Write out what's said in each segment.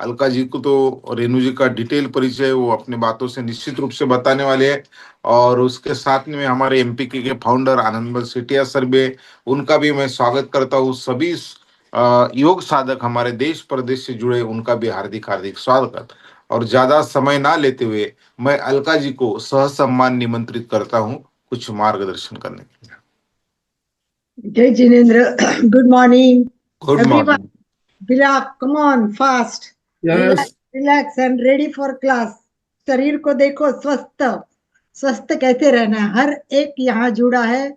अलका जी को तो रेणु जी का डिटेल परिचय वो अपने बातों से निश्चित रूप से बताने वाले हैं। और उसके साथ में हमारे एमपीके के फाउंडर आनंदमल सेठिया सर भी, उनका भी मैं स्वागत करता हूँ। सभी योग साधक हमारे देश प्रदेश से जुड़े, उनका भी हार्दिक हार्दिक स्वागत। और ज्यादा समय ना लेते हुए मैं अलका जी को सह सम्मान निमंत्रित करता हूँ कुछ मार्गदर्शन करने के लिए। जय Jinendra, good morning, good everyone. Morning. Bilal, come on, fast. Yes, Relax, relax and ready for class. शरीर को देखो स्वस्थ, स्वस्थ कैसे रहना है, हर एक यहाँ जुड़ा है।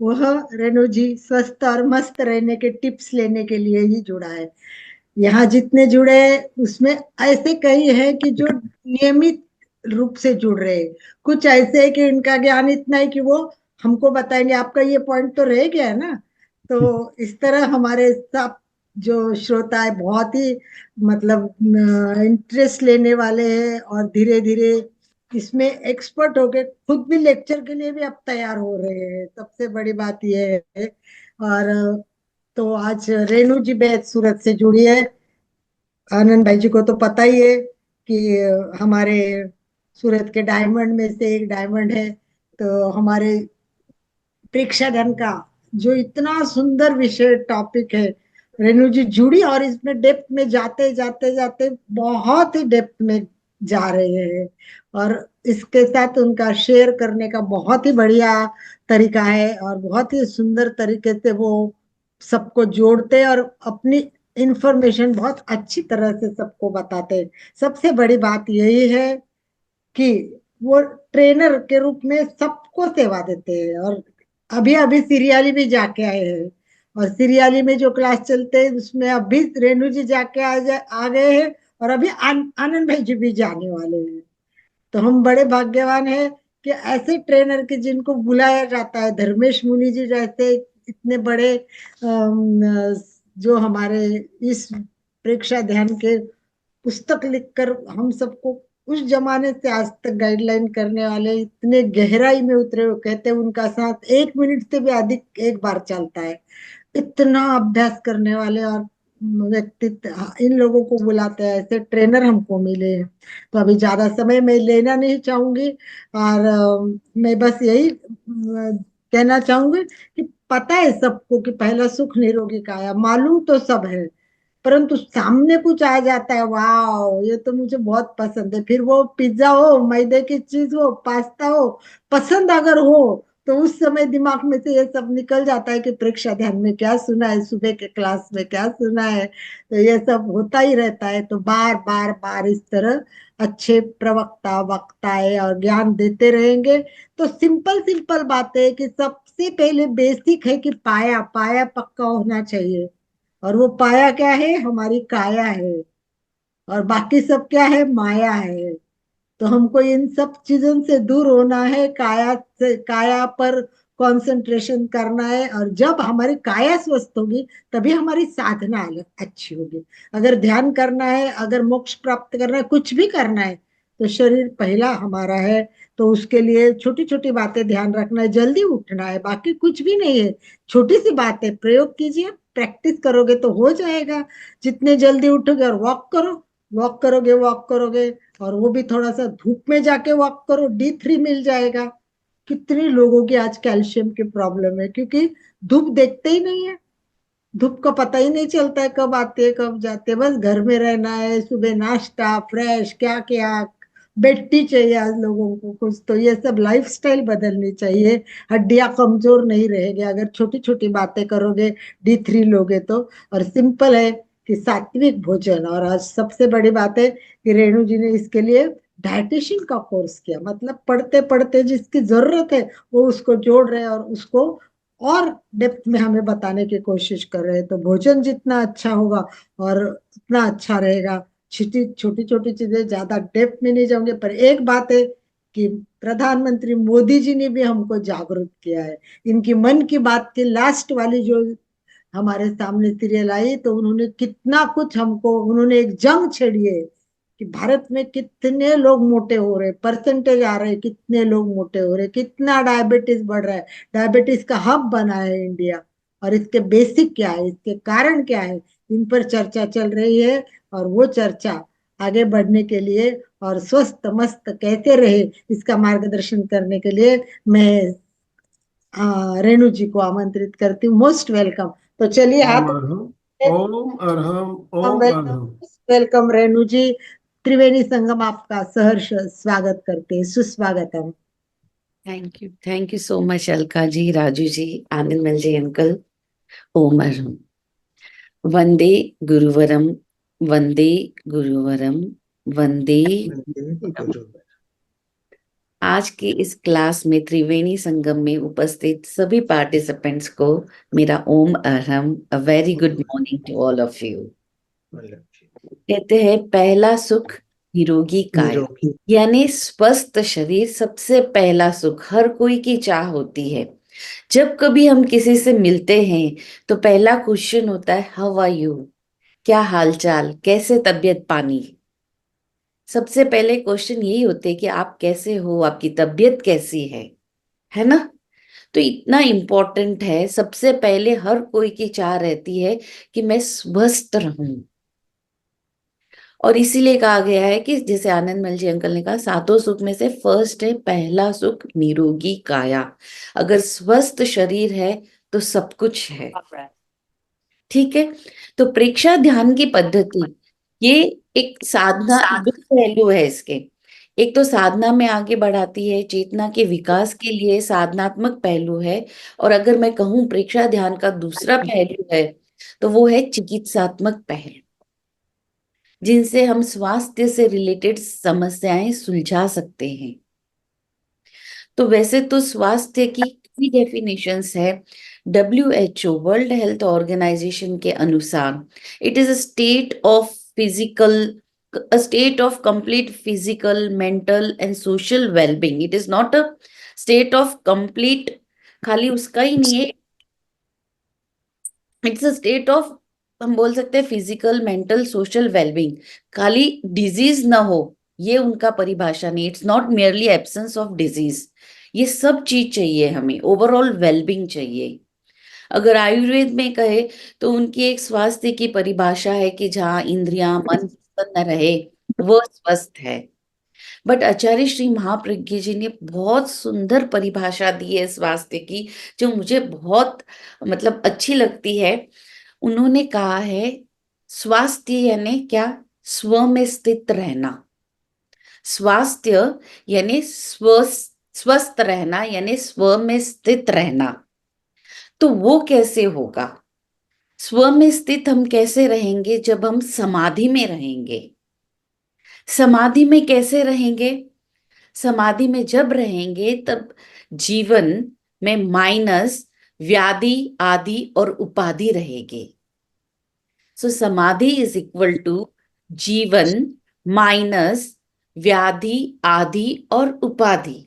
वह रेणु जी स्वस्थ और मस्त रहने के टिप्स लेने के लिए ही जुड़ा है। यहाँ जितने जुड़े उसमें ऐसे कई हैं कि जो नियमित रूप से जुड़ रहे हैं। कुछ ऐसे है कि इनका ज्ञान इतना है कि वो हमको बताएंगे, आपका ये पॉइंट तो रह गया है ना। तो इस तरह हमारे सब जो श्रोता है बहुत ही मतलब इंटरेस्ट लेने वाले हैं और धीरे धीरे इसमें एक्सपर्ट होके खुद भी लेक्चर के लिए भी अब तैयार हो रहे हैं। सबसे बड़ी बात यह है। और तो आज रेणु जी बेद सूरत से जुड़ी है। आनंद भाई जी को तो पता ही है कि हमारे सूरत के डायमंड में से एक डायमंड है। तो हमारे प्रेक्षाधन का जो इतना सुंदर विषय टॉपिक है, रेणु जी जुड़ी और इसमें डेप्थ में जाते जाते जाते बहुत ही डेप्थ में जा रहे हैं। और इसके साथ उनका शेयर करने का बहुत ही बढ़िया तरीका है और बहुत ही सुंदर तरीके से वो सबको जोड़ते हैं और अपनी इंफॉर्मेशन बहुत अच्छी तरह से सबको बताते हैं। सबसे बड़ी बात यही है कि वो ट्रेनर के रूप में सबको सेवा देते हैं। और अभी अभी सीरियाली भी जाके आए हैं और सीरियाली में जो क्लास चलते हैं उसमें अभी रेणु जी जाके आ गए हैं और अभी आनंद भाई जी भी जाने वाले हैं। तो हम बड़े भाग्यवान हैं कि ऐसे ट्रेनर के जिनको बुलाया जाता है, धर्मेश मुनि जी जैसे इतने बड़े जो हमारे इस प्रेक्षा ध्यान के पुस्तक लिखकर हम सबको उस जमाने से आज तक गाइडलाइन करने वाले, इतने गहराई में उतरे हुए, कहते हैं उनका साथ 1 मिनट से भी अधिक एक बार चलता है। इतना अभ्यास करने वाले और व्यक्तित्व इन लोगों को बुलाते हैं, ऐसे ट्रेनर हमको मिले हैं। तो अभी ज्यादा समय मैं लेना नहीं चाहूंगी और मैं बस यही कहना चाहूंगी कि पता है सबको कि पहला सुख निरोगी काया, मालूम तो सब है, परंतु सामने कुछ आ जाता है, वाह ये तो मुझे बहुत पसंद है। फिर वो पिज्जा हो, मैदे की चीज हो, पास्ता हो, पसंद अगर हो तो उस समय दिमाग में से ये सब निकल जाता है कि प्रेक्षा ध्यान में क्या सुना है, सुबह के क्लास में क्या सुना है। तो ये सब होता ही रहता है। तो बार बार बार इस तरह अच्छे प्रवक्ता वक्ताएं और ज्ञान देते रहेंगे। तो सिंपल सिंपल बातें कि सबसे पहले बेसिक है कि पाया पाया पक्का होना चाहिए। और वो पाया क्या है, हमारी काया है और बाकी सब क्या है, माया है। तो हमको इन सब चीजों से दूर होना है, काया से काया पर कंसंट्रेशन करना है। और जब हमारी काया स्वस्थ होगी तभी हमारी साधना अच्छी होगी। अगर ध्यान करना है, अगर मोक्ष प्राप्त करना है, कुछ भी करना है, तो शरीर पहला हमारा है। तो उसके लिए छोटी छोटी बातें ध्यान रखना है, जल्दी उठना है, बाकी कुछ भी नहीं है। छोटी सी बातें प्रयोग कीजिए, प्रैक्टिस करोगे तो हो जाएगा। जितने जल्दी उठोगे और वॉक करो, वॉक करोगे वॉक करोगे और वो भी थोड़ा सा धूप में जाके वॉक करो, D3 मिल जाएगा। कितने लोगों की आज कैल्शियम की प्रॉब्लम है क्योंकि धूप देखते ही नहीं है। धूप का पता ही नहीं चलता है कब आते है कब जाते है, बस घर में रहना है, सुबह नाश्ता फ्रेश क्या क्या बेटी चाहिए आज लोगों को कुछ। तो ये सब लाइफस्टाइल बदलनी चाहिए, हड्डियां कमजोर नहीं रहेगी अगर छोटी छोटी बातें करोगे, D3 लोगे तो। और सिंपल है कि सात्विक भोजन। और आज सबसे बड़ी बात है कि रेणु जी ने इसके लिए डाइटिशियन का कोर्स किया, मतलब पढ़ते पढ़ते जिसकी जरूरत है वो उसको जोड़ रहे हैं और उसको और डेप्थ में हमें बताने की कोशिश कर रहे हैं। तो भोजन जितना अच्छा होगा और उतना अच्छा रहेगा। छोटी छोटी छोटी चीजें, ज्यादा डेप्थ में नहीं जाऊंगे, पर एक बात है कि प्रधानमंत्री मोदी जी ने भी हमको जागरूक किया है। इनकी मन की बात की लास्ट वाली जो हमारे सामने सीरियल आई तो उन्होंने कितना कुछ हमको, उन्होंने एक जंग छेड़ी है कि भारत में कितने लोग मोटे हो रहे, परसेंटेज आ रहे, कितने लोग मोटे हो रहे, कितना डायबिटीज बढ़ रहा है। डायबिटीज का हब बना है इंडिया और इसके बेसिक क्या है, इसके कारण क्या है, इन पर चर्चा चल रही है। और वो चर्चा आगे बढ़ने के लिए और स्वस्थ मस्त कैसे रहे इसका मार्गदर्शन करने के लिए मैं रेणु जी को आमंत्रित करती हूँ। Most welcome. तो चलिए ओम हाथ अरहम, ओम अरहम, हम ओम वेलकम, अरहम। वेलकम रेणु जी। त्रिवेणी संगम आपका सहर्ष स्वागत करते हैं, सुस्वागतम। Thank you so much Alka ji, Raju ji, Anand Mal ji uncle. Omar वंदे गुरुवरम, वंदे गुरुवरम, वंदे गुरुवरम। आज की इस क्लास में त्रिवेणी संगम में उपस्थित सभी पार्टिसिपेंट्स को मेरा ओम अरहम, a very good morning to all of you. कहते हैं पहला सुख निरोगी काया, यानी स्वस्थ शरीर सबसे पहला सुख हर कोई की चाह होती है। जब कभी हम किसी से मिलते हैं तो पहला क्वेश्चन होता है हाउ आर यू, क्या हालचाल, कैसे तबीयत पानी। सबसे पहले क्वेश्चन यही होते हैं कि आप कैसे हो, आपकी तबीयत कैसी है ना। तो इतना इम्पोर्टेंट है, सबसे पहले हर कोई की चाह रहती है कि मैं स्वस्थ रहूं। और इसीलिए कहा गया है कि जैसे आनंद मल जी अंकल ने कहा, सातों सुख में से फर्स्ट है पहला सुख निरोगी काया। अगर स्वस्थ शरीर है तो सब कुछ है। ठीक है। तो प्रेक्षा ध्यान की पद्धति, ये एक साधना, दो पहलू है इसके। एक तो साधना में आगे बढ़ाती है, चेतना के विकास के लिए साधनात्मक पहलू है। और अगर मैं कहूँ प्रेक्षा ध्यान का दूसरा पहलू है तो वो है चिकित्सात्मक पहलू, जिनसे हम स्वास्थ्य से रिलेटेड समस्याएं सुलझा सकते हैं। तो वैसे तो स्वास्थ्य की कई डेफिनेशंस है। WHO वर्ल्ड हेल्थ ऑर्गेनाइजेशन के अनुसार it is a state of complete physical, mental and social well-being. It is not a state of complete, खाली उसका ही नहीं है, इट्स अ स्टेट ऑफ, हम बोल सकते हैं फिजिकल, मेंटल, सोशल वेलबींग। खाली डिजीज ना हो ये उनका परिभाषा नहीं। It's not merely absence of disease, ये सब चीज चाहिए हमें, ओवरऑल वेलबींग चाहिए। अगर आयुर्वेद में कहे तो उनकी एक स्वास्थ्य की परिभाषा है कि जहाँ इंद्रियां मन प्रसन्न रहे वो स्वस्थ है। बट आचार्य श्री महाप्रज्ञ जी ने बहुत सुंदर परिभाषा दी है स्वास्थ्य की, जो मुझे बहुत मतलब अच्छी लगती है। उन्होंने कहा है स्वास्थ्य यानी क्या, स्व में स्थित रहना। स्वास्थ्य यानी स्वस्थ रहना, यानी स्व में स्थित रहना। तो वो कैसे होगा, स्व में स्थित हम कैसे रहेंगे, जब हम समाधि में रहेंगे। समाधि में कैसे रहेंगे, समाधि में जब रहेंगे तब जीवन में माइनस व्याधि आदि और उपाधि रहेगी। सो समाधि इज इक्वल टू जीवन माइनस व्याधि आदि और उपाधि।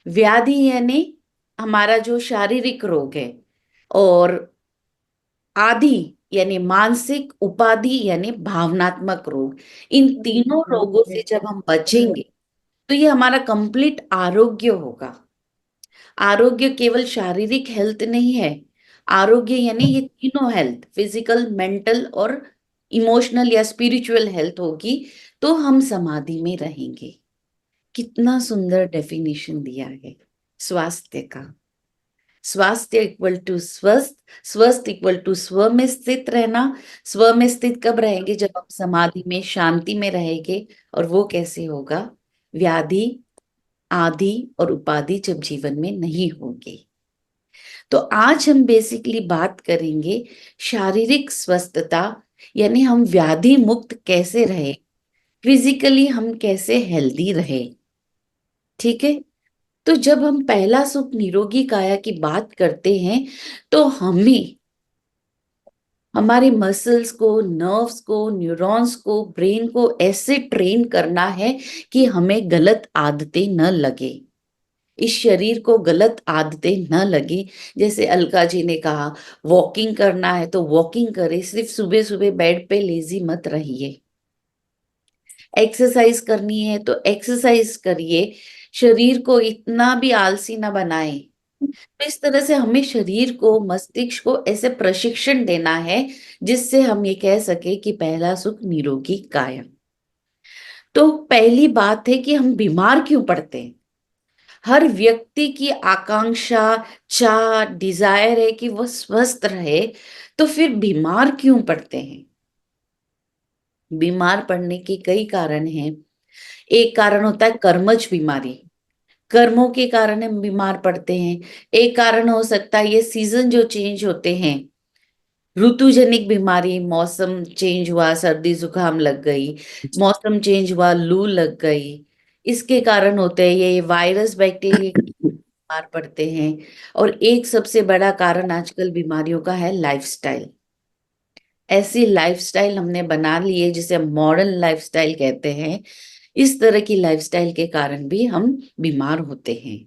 व्याधि यानी हमारा जो शारीरिक रोग है, और आदि यानी मानसिक, उपाधि यानी भावनात्मक रोग। इन तीनों रोगों से जब हम बचेंगे तो ये हमारा कंप्लीट आरोग्य होगा। आरोग्य केवल शारीरिक हेल्थ नहीं है, आरोग्य यानी ये तीनों हेल्थ, फिजिकल, मेंटल और इमोशनल या स्पिरिचुअल हेल्थ होगी, तो हम समाधि में रहेंगे। कितना सुंदर डेफिनेशन दिया है स्वास्थ्य का। स्वास्थ्य इक्वल टू स्वस्थ, स्वस्थ इक्वल टू स्व में स्थित रहना। स्व में स्थित कब रहेंगे, जब हम समाधि में, शांति में रहेंगे। और वो कैसे होगा, व्याधि आदि और उपाधि जब जीवन में नहीं होंगे। तो आज हम बेसिकली बात करेंगे शारीरिक स्वस्थता, यानी हम व्याधि मुक्त कैसे रहे, फिजिकली हम कैसे हेल्दी रहे। ठीक है। तो जब हम पहला सुख निरोगी काया की बात करते हैं तो हमें हमारे मसल्स को, नर्व्स को, न्यूरॉन्स को, ब्रेन को ऐसे ट्रेन करना है कि हमें गलत आदतें न लगे, इस शरीर को गलत आदतें न लगे। जैसे अलका जी ने कहा वॉकिंग करना है तो वॉकिंग करे, सिर्फ सुबह सुबह बेड पे लेजी मत रहिए। एक्सरसाइज करनी है तो एक्सरसाइज करिए, शरीर को इतना भी आलसी ना बनाए तो इस तरह से हमें शरीर को, मस्तिष्क को ऐसे प्रशिक्षण देना है जिससे हम ये कह सके कि पहला सुख निरोगी काया। तो पहली बात है कि हम बीमार क्यों पड़ते हैं। हर व्यक्ति की आकांक्षा, चाह, डिजायर है कि वह स्वस्थ रहे, तो फिर बीमार क्यों पड़ते हैं। बीमार पड़ने के कई कारण हैं। एक कारण होता है कर्मज बीमारी, कर्मों के कारण हम बीमार पड़ते हैं। एक कारण हो सकता है ये सीजन जो चेंज होते हैं, ऋतुजनिक बीमारी, मौसम चेंज हुआ, सर्दी जुकाम लग गई, मौसम चेंज हुआ, लू लग गई, इसके कारण होते हैं। ये वायरस, बैक्टीरिया बीमार पड़ते हैं। और एक सबसे बड़ा कारण आजकल बीमारियों का है लाइफस्टाइल। ऐसी लाइफस्टाइल हमने बना ली है जिसे मॉडर्न लाइफस्टाइल कहते हैं। इस तरह की लाइफस्टाइल के कारण भी हम बीमार होते हैं।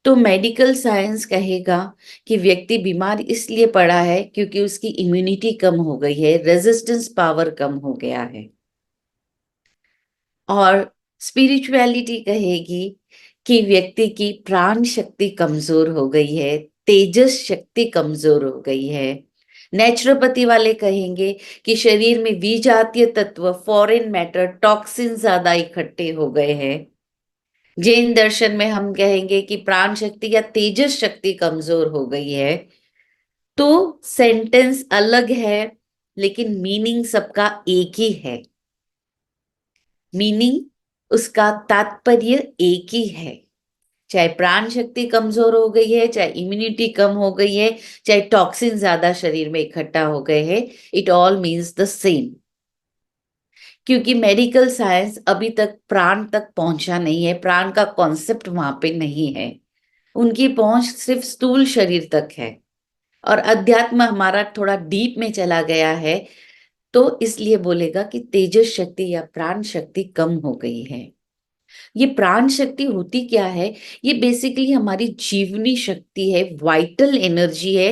तो मेडिकल साइंस कहेगा कि व्यक्ति बीमार इसलिए पड़ा है क्योंकि उसकी इम्यूनिटी कम हो गई है, रेजिस्टेंस पावर कम हो गया है। और स्पिरिचुअलिटी कहेगी कि व्यक्ति की प्राण शक्ति कमजोर हो गई है, तेजस शक्ति कमजोर हो गई है। नेचुरोपैथी वाले कहेंगे कि शरीर में विजातीय तत्व, फॉरेन मैटर, टॉक्सिन ज्यादा इकट्ठे हो गए हैं। जैन दर्शन में हम कहेंगे कि प्राण शक्ति या तेजस शक्ति कमजोर हो गई है। तो सेंटेंस अलग है लेकिन मीनिंग सबका एक ही है। मीनिंग, उसका तात्पर्य एक ही है। चाहे प्राण शक्ति कमजोर हो गई है, चाहे इम्यूनिटी कम हो गई है, चाहे टॉक्सिन ज्यादा शरीर में इकट्ठा हो गए हैं, it all means the same. क्योंकि मेडिकल साइंस अभी तक प्राण तक पहुंचा नहीं है, प्राण का कॉन्सेप्ट वहां पे नहीं है। उनकी पहुंच सिर्फ स्थूल शरीर तक है और अध्यात्म हमारा थोड़ा डीप में चला गया है। तो इसलिए बोलेगा कि तेजस शक्ति या प्राण शक्ति कम हो गई है। ये प्राण शक्ति होती क्या है? ये बेसिकली हमारी जीवनी शक्ति है, वाइटल एनर्जी है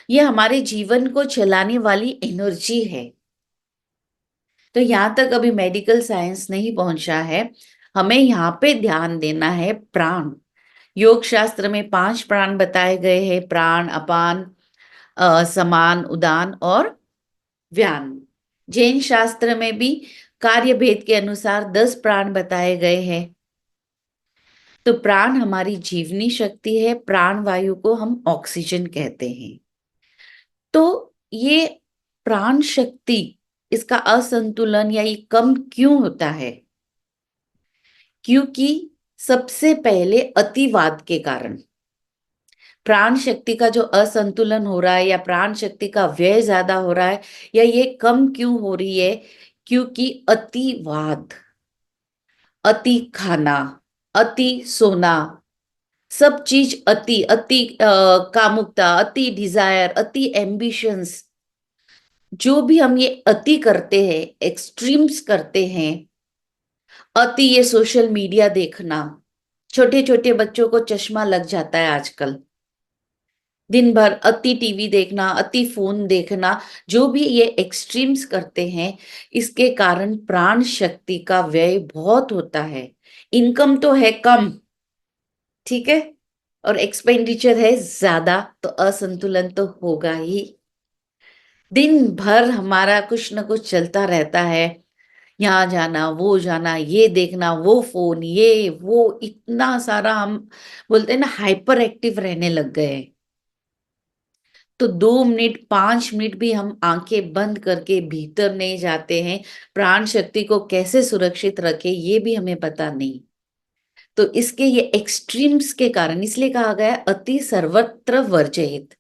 ये हमारे जीवन को चलाने वाली एनर्जी है। तो यहाँ तक अभी मेडिकल साइंस नहीं पहुंचा है। हमें यहाँ पे ध्यान देना है प्राण। योग शास्त्र में 5 प्राण बताए गए हैं, प्राण, अपान, समान, उदान और व्यान। जैन शास्त्र में भी कार्य भेद के अनुसार 10 प्राण बताए गए हैं। तो प्राण हमारी जीवनी शक्ति है। प्राण वायु को हम ऑक्सीजन कहते हैं। तो ये प्राण शक्ति, इसका असंतुलन या ये कम क्यों होता है? क्योंकि सबसे पहले अतिवाद के कारण प्राण शक्ति का जो असंतुलन हो रहा है या प्राण शक्ति का व्यय ज्यादा हो रहा है या ये कम क्यों हो रही है? क्योंकि अतिवाद, अति खाना, अति सोना, सब चीज अति अति कामुकता, अति डिजायर, अति एम्बिशंस, जो भी हम ये अति करते हैं, एक्सट्रीम्स करते हैं। अति ये सोशल मीडिया देखना, छोटे छोटे बच्चों को चश्मा लग जाता है आजकल। दिन भर अति टीवी देखना, अति फोन देखना, जो भी ये एक्सट्रीम्स करते हैं, इसके कारण प्राण शक्ति का व्यय बहुत होता है। इनकम तो है कम, ठीक है, और एक्सपेंडिचर है ज्यादा, तो असंतुलन तो होगा ही। दिन भर हमारा कुछ ना कुछ चलता रहता है, यहाँ जाना, वो जाना, ये देखना, वो फोन, ये वो, इतना सारा हम बोलते हैं ना हाइपर एक्टिव रहने लग गए हैं। तो 2 मिनट 5 मिनट भी हम आंखें बंद करके भीतर नहीं जाते हैं, प्राण शक्ति को कैसे सुरक्षित रखे ये भी हमें पता नहीं। तो इसके ये एक्सट्रीम्स के कारण इसलिए कहा गया है अति सर्वत्र वर्जयित।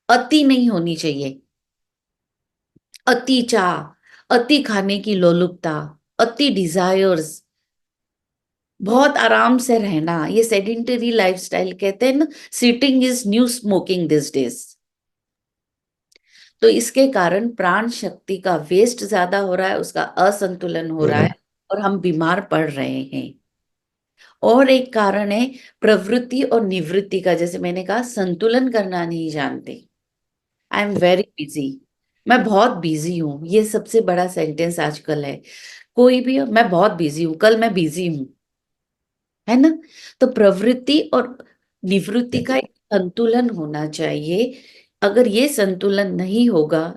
अति नहीं होनी चाहिए। अति चाह, अति खाने की लोलुपता, अति डिजायर्स, बहुत आराम से रहना, ये सेडेंटरी लाइफस्टाइल कहते हैं ना, sitting is new smoking this days. तो इसके कारण प्राण शक्ति का वेस्ट ज्यादा हो रहा है, उसका असंतुलन हो रहा है और हम बीमार पड़ रहे हैं। और एक कारण है प्रवृत्ति और निवृत्ति का। जैसे मैंने कहा, संतुलन करना नहीं जानते। आई एम वेरी बिजी, मैं बहुत बिजी हूँ, ये सबसे बड़ा सेंटेंस आजकल है। कोई भी, मैं बहुत बिजी हूँ, कल मैं बिजी हूँ, है ना। तो प्रवृत्ति और निवृत्ति का एक संतुलन होना चाहिए। अगर ये संतुलन नहीं होगा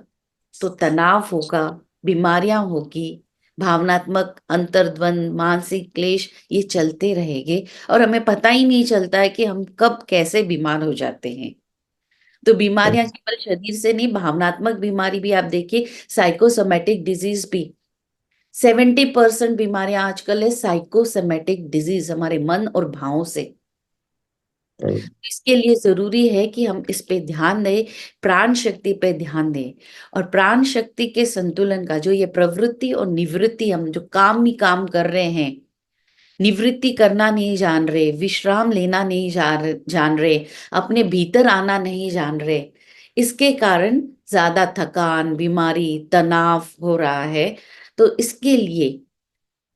तो तनाव होगा, बीमारियां होगी, भावनात्मक अंतर्द्वंद, मानसिक क्लेश ये चलते रहेंगे और हमें पता ही नहीं चलता है कि हम कब कैसे बीमार हो जाते हैं। तो बीमारियां केवल शरीर से नहीं, भावनात्मक बीमारी भी आप देखिए, साइकोसोमेटिक डिजीज भी 70% बीमारियां आजकल है साइकोसोमेटिक डिजीज, हमारे मन और भावों से। इसके लिए जरूरी है कि हम इस पे ध्यान दें, प्राण शक्ति पे ध्यान दें। और प्राण शक्ति के संतुलन का जो ये प्रवृत्ति और निवृत्ति, हम जो काम ही काम कर रहे हैं, निवृत्ति करना नहीं जान रहे, विश्राम लेना नहीं जान रहे, अपने भीतर आना नहीं जान रहे, इसके कारण ज्यादा थकान, बीमारी, तनाव हो रहा है। तो इसके लिए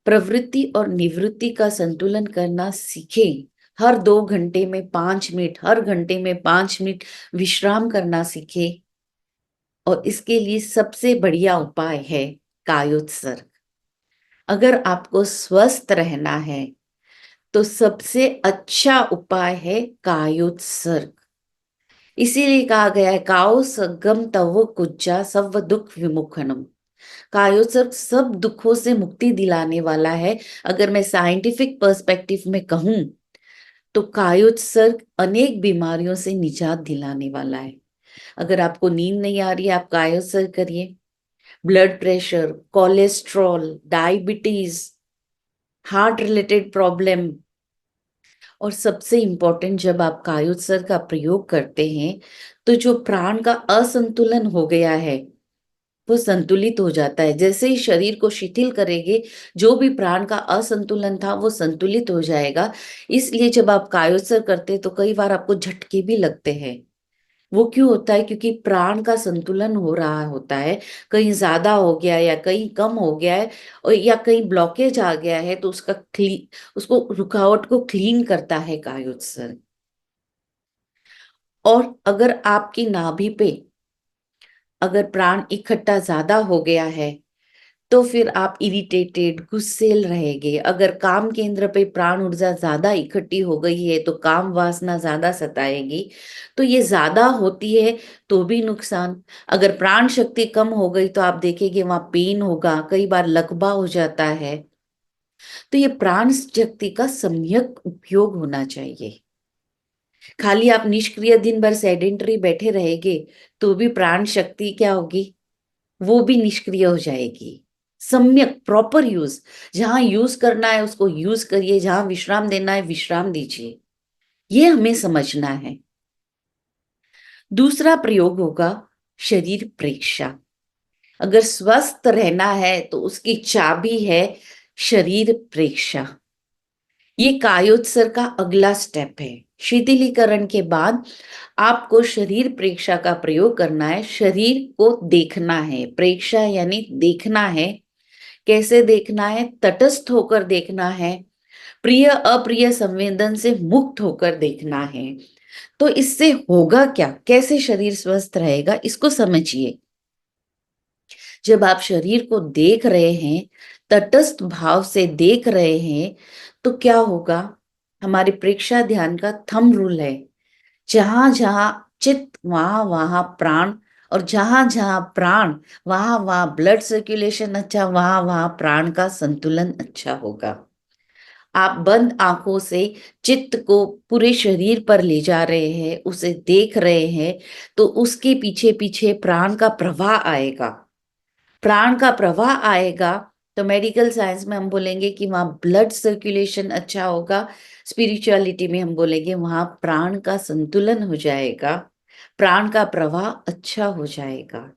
प्रवृत्ति और निवृत्ति का संतुलन करना सीखें। हर 2 घंटे में 5 मिनट, हर घंटे में 5 मिनट विश्राम करना सीखें। और इसके लिए सबसे बढ़िया उपाय है कायोत्सर्ग। अगर आपको स्वस्थ रहना है तो सबसे अच्छा उपाय है कायोत्सर्ग। इसीलिए कहा गया है कायो सगम तवो कुज्जा सव दुख विमुखनम। कायोत्सर्ग सब दुखों से मुक्ति दिलाने वाला है। अगर मैं साइंटिफिक पर्सपेक्टिव में कहूं तो कायोत्सर्ग अनेक बीमारियों से निजात दिलाने वाला है। अगर आपको नींद नहीं आ रही है, आप कायोत्सर्ग करिए। Blood pressure, cholesterol, diabetes, heart related problem, और सबसे इंपॉर्टेंट, जब आप कायोत्सर्ग का प्रयोग करते हैं तो जो प्राण का असंतुलन हो गया है वो संतुलित हो जाता है। जैसे ही शरीर को शिथिल करेंगे, जो भी प्राण का असंतुलन था वो संतुलित हो जाएगा। इसलिए जब आप कायोत्सर्ग करते हैं तो कई बार आपको झटके भी लगते हैं। वो क्यों होता है? क्योंकि प्राण का संतुलन हो रहा होता है, कहीं ज्यादा हो गया या कहीं कम हो गया है, और या कहीं ब्लॉकेज आ गया है, तो उसको रुकावट को क्लीन करता है कायोत्सर्ग। और अगर आपकी नाभि पे अगर प्राण इकट्ठा ज्यादा हो गया है तो फिर आप इरिटेटेड, गुस्सेल रहेंगे। अगर काम केंद्र पे प्राण ऊर्जा ज्यादा इकट्ठी हो गई है तो काम वासना ज्यादा सताएगी, तो ये ज्यादा होती है तो भी नुकसान। अगर प्राण शक्ति कम हो गई तो आप देखेंगे वहां पेन होगा, कई बार लकवा हो जाता है। तो ये प्राण शक्ति का सम्यक उपयोग होना चाहिए। खाली आप निष्क्रिय दिन भर सेडेंटरी बैठे रहेंगे तो भी प्राण शक्ति क्या होगी? वो भी निष्क्रिय हो जाएगी। सम्यक प्रॉपर यूज, जहां यूज करना है उसको यूज करिए, जहां विश्राम देना है विश्राम दीजिए। ये हमें समझना है। दूसरा प्रयोग होगा शरीर प्रेक्षा। अगर स्वस्थ रहना है तो उसकी चाबी है शरीर प्रेक्षा। ये कायोत्सर्ग का अगला स्टेप है। शिथिलीकरण के बाद आपको शरीर प्रेक्षा का प्रयोग करना है। शरीर को देखना है, प्रेक्षा यानी देखना है। कैसे देखना है? तटस्थ होकर देखना है, प्रिय अप्रिय संवेदन से मुक्त होकर देखना है। तो इससे होगा क्या, कैसे शरीर स्वस्थ रहेगा, इसको समझिए। जब आप शरीर को देख रहे हैं, तटस्थ भाव से देख रहे हैं, तो क्या होगा? हमारे प्रेक्षा ध्यान का थंब रूल है, जहां जहां चित्त वहां वहां प्राण, और जहां जहां प्राण वहां वहां ब्लड सर्कुलेशन अच्छा, वहां वहां प्राण का संतुलन अच्छा होगा। आप बंद आंखों से चित्त को पूरे शरीर पर ले जा रहे हैं, उसे देख रहे हैं, तो उसके पीछे पीछे प्राण का प्रवाह आएगा। प्राण का प्रवाह आएगा तो मेडिकल साइंस में हम बोलेंगे कि वहां ब्लड सर्कुलेशन अच्छा होगा। स्पिरिचुअलिटी में हम बोलेंगे वहां प्राण का संतुलन हो जाएगा, प्राण का प्रवाह अच्छा हो जाएगा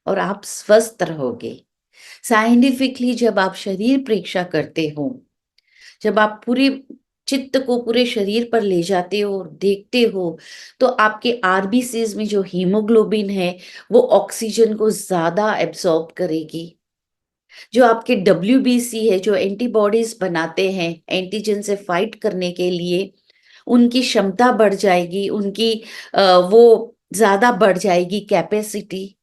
और आप स्वस्थ रहोगे। साइंटिफिकली जब आप शरीर प्रेक्षा करते हो, जब आप पूरे चित्त को पूरे शरीर पर ले जाते हो और देखते हो, तो आपके आरबीसीज में जो हीमोग्लोबिन है वो ऑक्सीजन को ज्यादा एब्सॉर्ब करेगी। जो आपके WBC है, जो एंटीबॉडीज बनाते हैं एंटीजन से फाइट करने के लिए, उनकी क्षमता बढ़ जाएगी, उनकी वो ज्यादा बढ़ जाएगी कैपेसिटी।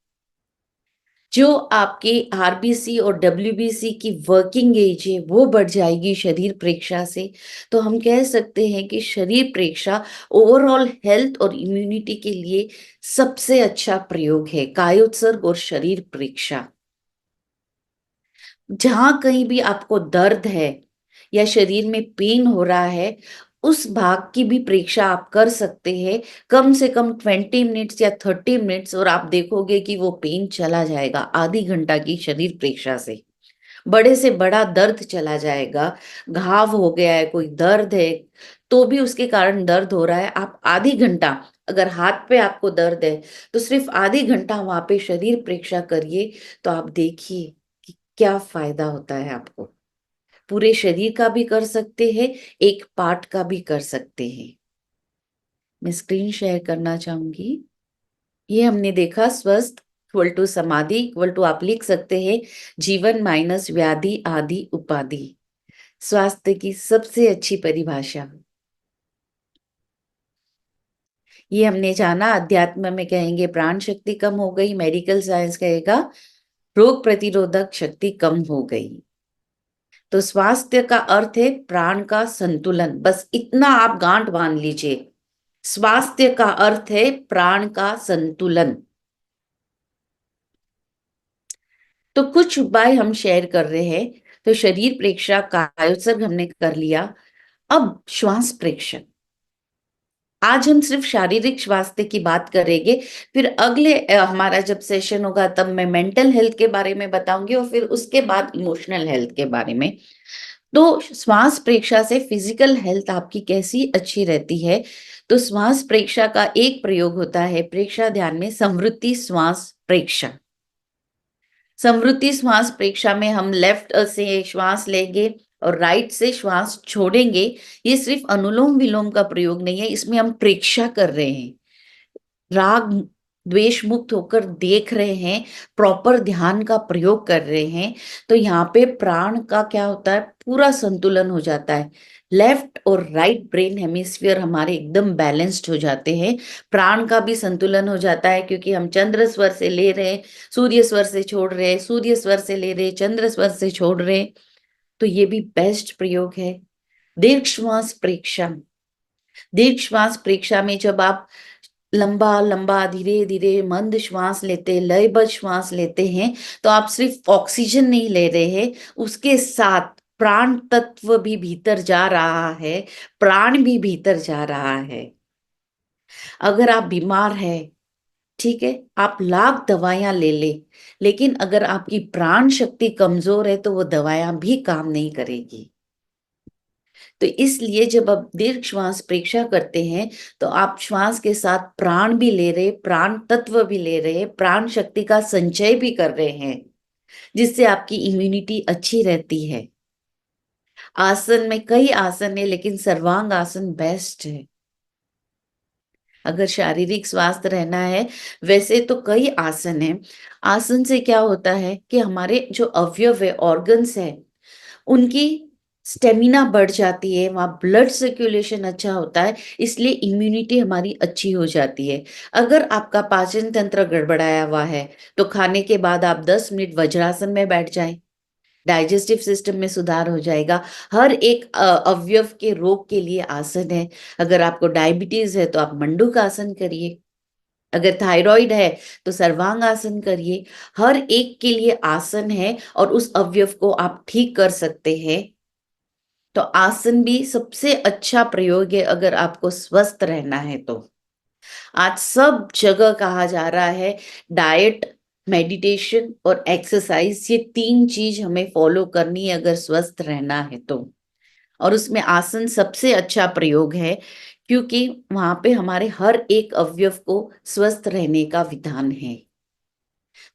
जो आपके आरबीसी और डब्ल्यूबीसी की वर्किंग एज है वो बढ़ जाएगी शरीर प्रेक्षा से। तो हम कह सकते हैं कि शरीर प्रेक्षा ओवरऑल हेल्थ और इम्यूनिटी के लिए सबसे अच्छा प्रयोग है, कायोत्सर्ग और शरीर प्रेक्षा। जहां कहीं भी आपको दर्द है या शरीर में पेन हो रहा है, उस भाग की भी प्रेक्षा आप कर सकते हैं, कम से कम 20 मिनट्स या 30 मिनट्स, और आप देखोगे कि वो पेन चला जाएगा। आधी घंटा की शरीर प्रेक्षा से बड़े से बड़ा दर्द चला जाएगा। घाव हो गया है, कोई दर्द है तो भी उसके कारण दर्द हो रहा है, आप आधी घंटा, अगर हाथ पे आपको दर्द है तो सिर्फ आधी घंटा वहां पे शरीर प्रेक्षा करिए, तो आप देखिए कि क्या फायदा होता है आपको। पूरे शरीर का भी कर सकते हैं, एक पार्ट का भी कर सकते हैं। मैं स्क्रीन शेयर करना चाहूंगी। ये हमने देखा स्वस्थ इक्वल टू समाधि इक्वल टू, आप लिख सकते हैं जीवन माइनस व्याधि आदि उपाधि। स्वास्थ्य की सबसे अच्छी परिभाषा ये हमने जाना। अध्यात्म में कहेंगे प्राण शक्ति कम हो गई, मेडिकल साइंस कहेगा रोग प्रतिरोधक शक्ति कम हो गई। तो स्वास्थ्य का अर्थ है प्राण का संतुलन, बस इतना आप गांठ बांध लीजिए। स्वास्थ्य का अर्थ है प्राण का संतुलन। तो कुछ उपाय हम शेयर कर रहे हैं। तो शरीर प्रेक्षा, कायोत्सर्ग हमने कर लिया। अब श्वास प्रेक्षण। आज हम सिर्फ शारीरिक स्वास्थ्य की बात करेंगे, फिर अगले हमारा जब सेशन होगा तब मैं मेंटल हेल्थ के बारे में बताऊंगी और फिर उसके बाद इमोशनल हेल्थ के बारे में। तो श्वास प्रेक्षा से फिजिकल हेल्थ आपकी कैसी अच्छी रहती है। तो श्वास प्रेक्षा का एक प्रयोग होता है प्रेक्षा ध्यान में, संवृत्ति श्वास प्रेक्षा। संवृत्ति श्वास प्रेक्षा में हम लेफ्ट से श्वास लेंगे और राइट से श्वास छोड़ेंगे। ये सिर्फ अनुलोम विलोम का प्रयोग नहीं है, इसमें हम प्रेक्षा कर रहे हैं, राग द्वेष मुक्त होकर देख रहे हैं, प्रॉपर ध्यान का प्रयोग कर रहे हैं। तो यहाँ पे प्राण का क्या होता है, पूरा संतुलन हो जाता है। लेफ्ट और राइट ब्रेन हेमिस्फीयर हमारे एकदम बैलेंस्ड हो जाते हैं। प्राण का भी संतुलन हो जाता है, क्योंकि हम चंद्र स्वर से ले रहे हैं, सूर्य स्वर से छोड़ रहे हैं, सूर्य स्वर से ले रहे हैं, चंद्र स्वर से छोड़ रहे हैं। तो ये भी बेस्ट प्रयोग है। दीर्घ श्वास प्रेक्षा। दीर्घ श्वास प्रेक्षा में जब आप लंबा लंबा धीरे धीरे मंद श्वास लेते, लयबद्ध श्वास लेते हैं, तो आप सिर्फ ऑक्सीजन नहीं ले रहे हैं, उसके साथ प्राण तत्व भी भीतर जा रहा है, प्राण भी भीतर जा रहा है। अगर आप बीमार है, ठीक है, आप लाख दवाइयां ले ले, लेकिन अगर आपकी प्राण शक्ति कमजोर है तो वो दवाइयां भी काम नहीं करेगी। तो इसलिए जब आप दीर्घ श्वास प्रेक्षा करते हैं तो आप श्वास के साथ प्राण भी ले रहे, प्राण तत्व भी ले रहे, प्राण शक्ति का संचय भी कर रहे हैं, जिससे आपकी इम्यूनिटी अच्छी रहती है। आसन में कई आसन है, लेकिन सर्वांग आसन बेस्ट है अगर शारीरिक स्वास्थ्य रहना है। वैसे तो कई आसन है। आसन से क्या होता है कि हमारे जो अवयव है, ऑर्गन्स है, उनकी स्टेमिना बढ़ जाती है, वहाँ ब्लड सर्कुलेशन अच्छा होता है, इसलिए इम्यूनिटी हमारी अच्छी हो जाती है। अगर आपका पाचन तंत्र गड़बड़ाया हुआ है तो खाने के बाद आप 10 मिनट वज्रासन में बैठ जाएं, डाइजेस्टिव सिस्टम में सुधार हो जाएगा। हर एक अवयव के रोग के लिए आसन है। अगर आपको डायबिटीज है तो आप मंडूक आसन करिए, अगर थायराइड है तो सर्वांग आसन करिए। हर एक के लिए आसन है और उस अवयव को आप ठीक कर सकते हैं। तो आसन भी सबसे अच्छा प्रयोग है अगर आपको स्वस्थ रहना है तो। आज सब जगह कहा जा रहा है डाइट, मेडिटेशन और एक्सरसाइज, ये 3 चीज हमें फॉलो करनी है अगर स्वस्थ रहना है तो। और उसमें आसन सबसे अच्छा प्रयोग है, क्योंकि वहां पे हमारे हर एक अवयव को स्वस्थ रहने का विधान है।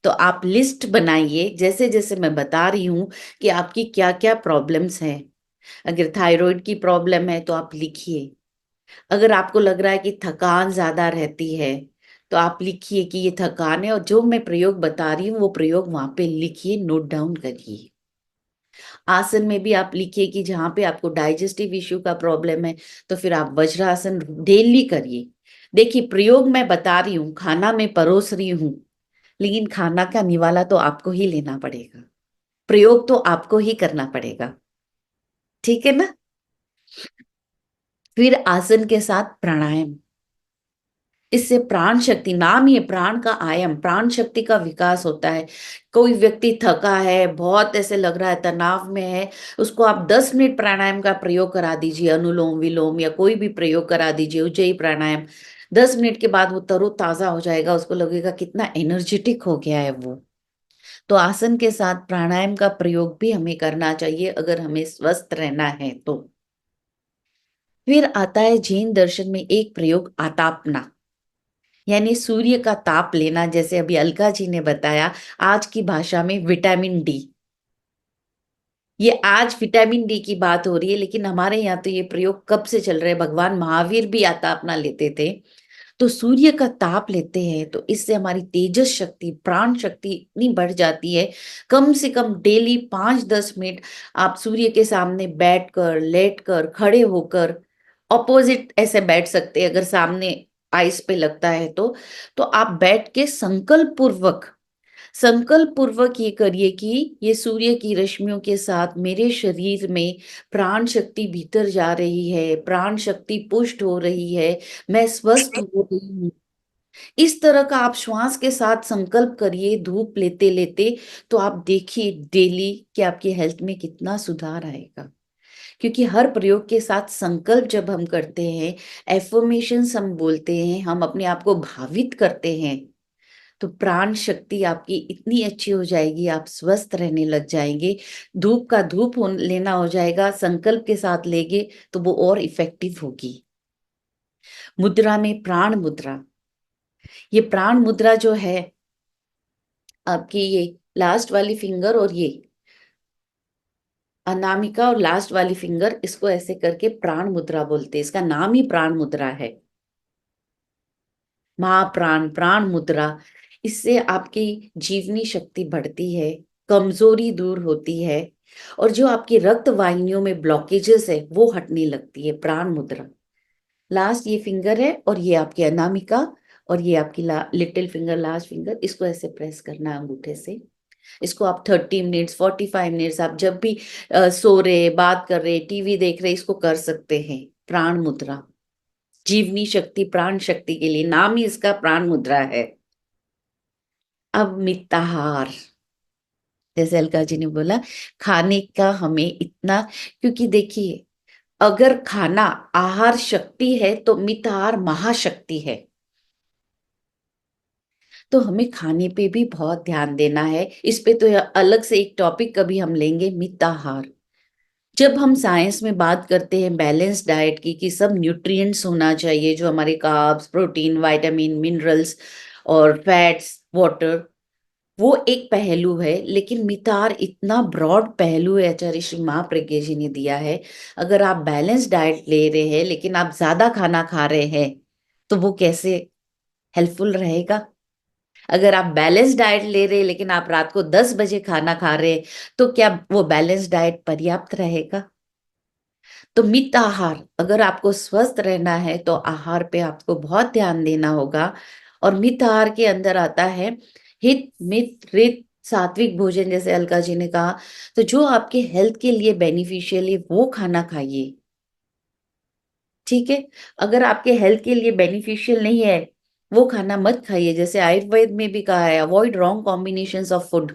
तो आप लिस्ट बनाइए, जैसे जैसे मैं बता रही हूं कि आपकी क्या क्या प्रॉब्लम्स हैं। अगर थायराइड की प्रॉब्लम है तो आप लिखिए। अगर आपको लग रहा है कि थकान ज्यादा रहती है तो आप लिखिए कि ये थकान है, और जो मैं प्रयोग बता रही हूँ वो प्रयोग वहां पे लिखिए, नोट डाउन करिए। आसन में भी आप लिखिए कि जहां पे आपको डाइजेस्टिव इश्यू का प्रॉब्लम है तो फिर आप वज्रासन डेली करिए। देखिए प्रयोग मैं बता रही हूँ, खाना मैं परोस रही हूँ, लेकिन खाना का निवाला तो आपको ही लेना पड़ेगा, प्रयोग तो आपको ही करना पड़ेगा, ठीक है ना। फिर आसन के साथ प्राणायाम, इससे प्राण शक्ति, नाम ही है प्राण का आयाम, प्राण शक्ति का विकास होता है। कोई व्यक्ति थका है, बहुत ऐसे लग रहा है तनाव में है, उसको आप 10 मिनट प्राणायाम का प्रयोग करा दीजिए, अनुलोम विलोम या कोई भी प्रयोग करा दीजिए, उज्जयी प्राणायाम, 10 मिनट के बाद वो तरोताजा हो जाएगा, उसको लगेगा कितना एनर्जेटिक हो गया है वो। तो आसन के साथ प्राणायाम का प्रयोग भी हमें करना चाहिए अगर हमें स्वस्थ रहना है तो। फिर आता है जैन दर्शन में एक प्रयोग आतापना, यानी सूर्य का ताप लेना, जैसे अभी अलका जी ने बताया, आज की भाषा में विटामिन डी। ये आज विटामिन डी की बात हो रही है, लेकिन हमारे यहाँ तो ये प्रयोग कब से चल रहे हैं, भगवान महावीर भी आता अपना लेते थे। तो सूर्य का ताप लेते हैं तो इससे हमारी तेजस शक्ति, प्राण शक्ति इतनी बढ़ जाती है। कम से कम डेली 5-10 मिनट आप सूर्य के सामने बैठकर, लेटकर, खड़े होकर, ऑपोजिट ऐसे बैठ सकते हैं अगर सामने आइस पे लगता है तो आप बैठ के संकल्प पूर्वक ये करिए कि ये सूर्य की रश्मियों के साथ मेरे शरीर में प्राण शक्ति भीतर जा रही है, प्राण शक्ति पुष्ट हो रही है, मैं स्वस्थ हो रही हूँ। इस तरह का आप श्वास के साथ संकल्प करिए धूप लेते लेते, तो आप देखिए डेली कि आपकी हेल्थ में कितना सुधार आएगा। क्योंकि हर प्रयोग के साथ संकल्प जब हम करते हैं, एफर्मेशंस हम बोलते हैं, हम अपने आप को भावित करते हैं, तो प्राण शक्ति आपकी इतनी अच्छी हो जाएगी, आप स्वस्थ रहने लग जाएंगे। धूप का धूप लेना हो जाएगा, संकल्प के साथ लेंगे तो वो और इफेक्टिव होगी। मुद्रा में प्राण मुद्रा, ये प्राण मुद्रा जो है आपकी, ये लास्ट वाली फिंगर और ये अनामिका और लास्ट वाली फिंगर, इसको ऐसे करके प्राण मुद्रा बोलते हैं। इसका नाम ही प्राण मुद्रा है, महाप्राण प्राण मुद्रा। इससे आपकी जीवनी शक्ति बढ़ती है, कमजोरी दूर होती है, और जो आपकी रक्त वाहिनियों में ब्लॉकेजेस है वो हटने लगती है। प्राण मुद्रा, लास्ट ये फिंगर है और ये आपकी अनामिका और ये आपकी लिटिल फिंगर, लास्ट फिंगर, इसको ऐसे प्रेस करना है अंगूठे से। इसको आप 30 मिनट्स 45 मिनट्स आप जब भी सो रहे, बात कर रहे, टीवी देख रहे, इसको कर सकते हैं। प्राण मुद्रा जीवनी शक्ति, प्राण शक्ति के लिए, नाम ही इसका प्राण मुद्रा है। अब मिताहार, जैसे अलका जी ने बोला, खाने का हमें इतना, क्योंकि देखिए अगर खाना आहार शक्ति है तो मिताहार महाशक्ति है। तो हमें खाने पे भी बहुत ध्यान देना है। इस पे तो अलग से एक टॉपिक कभी हम लेंगे, मिताहार। जब हम साइंस में बात करते हैं बैलेंस डाइट की, कि सब न्यूट्रिएंट्स होना चाहिए, जो हमारे कार्ब्स, प्रोटीन, विटामिन, मिनरल्स और फैट्स, वाटर, वो एक पहलू है। लेकिन मितार इतना ब्रॉड पहलू है, आचार्य श्री महाप्रज्ञा जी ने दिया है। अगर आप बैलेंस डाइट ले रहे हैं लेकिन आप ज्यादा खाना खा रहे हैं तो वो कैसे हेल्पफुल रहेगा। अगर आप बैलेंस डाइट ले रहे हैं लेकिन आप रात को 10 बजे खाना खा रहे हैं तो क्या वो बैलेंस डाइट पर्याप्त रहेगा। तो मित आहार, अगर आपको स्वस्थ रहना है तो आहार पे आपको बहुत ध्यान देना होगा। और मित आहार के अंदर आता है हित मित रित सात्विक भोजन, जैसे अलका जी ने कहा। तो जो आपके हेल्थ के लिए बेनिफिशियल है वो खाना खाइए, ठीक है। अगर आपके हेल्थ के लिए बेनिफिशियल नहीं है वो खाना मत खाइए। जैसे आयुर्वेद में भी कहा है, avoid wrong combinations of food.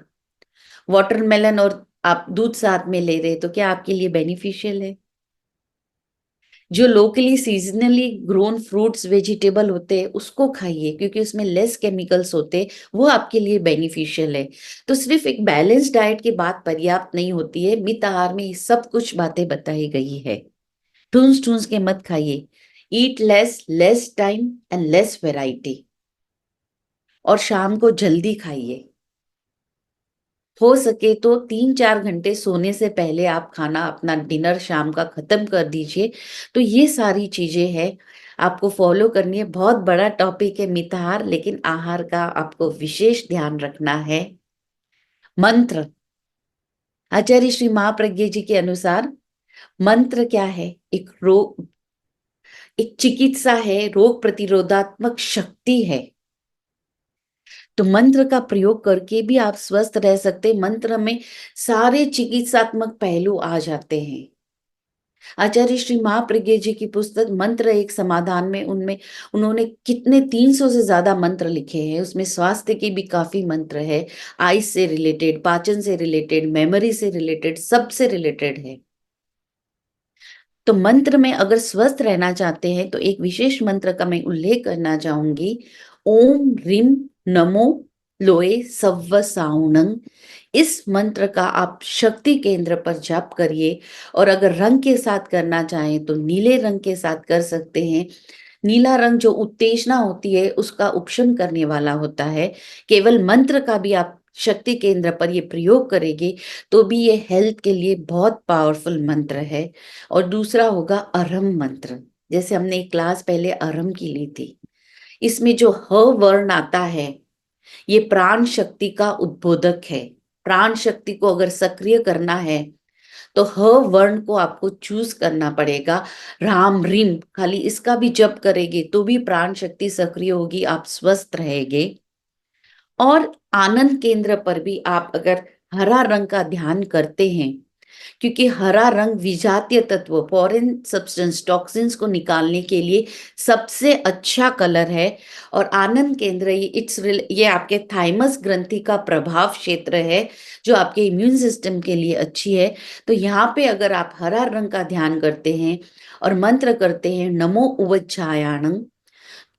Watermelon और आप दूध साथ में ले रहे तो क्या आपके लिए बेनिफिशियल है। जो locally seasonally grown fruits vegetable होते हैं उसको खाइए, क्योंकि उसमें लेस केमिकल्स होते हैं, वो आपके लिए बेनिफिशियल है। तो सिर्फ एक बैलेंस डाइट की बात पर्याप्त नहीं होती है, मित आहार में सब कुछ बातें बताई गई है। ठूंस ठूंस के मत खाइए। Eat less, less time and less variety. और शाम को जल्दी खाइए, हो सके तो 3-4 घंटे सोने से पहले आप खाना, अपना डिनर शाम का खत्म कर दीजिए। तो ये सारी चीजें हैं आपको फॉलो करनी है। बहुत बड़ा टॉपिक है मिताहार, लेकिन आहार का आपको विशेष ध्यान रखना है। मंत्र, आचार्य श्री महाप्रज्ञा जी के अनुसार मंत्र क्या है, एक चिकित्सा है, रोग प्रतिरोधात्मक शक्ति है। तो मंत्र का प्रयोग करके भी आप स्वस्थ रह सकते। मंत्र में सारे चिकित्सात्मक पहलू आ जाते हैं। आचार्य श्री महाप्रज्ञ जी की पुस्तक मंत्र एक समाधान में उनमें उन्होंने कितने 300 से ज्यादा मंत्र लिखे हैं। उसमें स्वास्थ्य के भी काफी मंत्र है, आइस से रिलेटेड, पाचन से रिलेटेड, मेमोरी से रिलेटेड, सबसे रिलेटेड है। तो मंत्र में अगर स्वस्थ रहना चाहते हैं तो एक विशेष मंत्र का मैं उल्लेख करना चाहूंगी, ओम ह्रीम नमो लोए सव्व साउणंग। इस मंत्र का आप शक्ति केंद्र पर जाप करिए, और अगर रंग के साथ करना चाहें तो नीले रंग के साथ कर सकते हैं। नीला रंग जो उत्तेजना होती है उसका उपशम करने वाला होता है। केवल मंत्र का भी आप शक्ति केंद्र पर ये प्रयोग करेंगे तो भी ये हेल्थ के लिए बहुत पावरफुल मंत्र है। और दूसरा होगा अरहम मंत्र, जैसे हमने एक क्लास पहले अरहम की ली थी। इसमें जो ह वर्ण आता है ये प्राण शक्ति का उद्बोधक है। प्राण शक्ति को अगर सक्रिय करना है तो ह वर्ण को आपको चूज करना पड़ेगा। राम रीम, खाली इसका भी जप करेंगे तो भी प्राण शक्ति सक्रिय होगी, आप स्वस्थ रहेंगे। और आनंद केंद्र पर भी आप अगर हरा रंग का ध्यान करते हैं, क्योंकि हरा रंग विजातीय तत्व, फॉरेन सब्सटेंस, टॉक्सिन्स को निकालने के लिए सबसे अच्छा कलर है। और आनंद केंद्र ये आपके थाइमस ग्रंथि का प्रभाव क्षेत्र है जो आपके इम्यून सिस्टम के लिए अच्छी है। तो यहाँ पे अगर आप हरा रंग का ध्यान करते हैं और मंत्र करते हैं नमो उवज्जायाणं,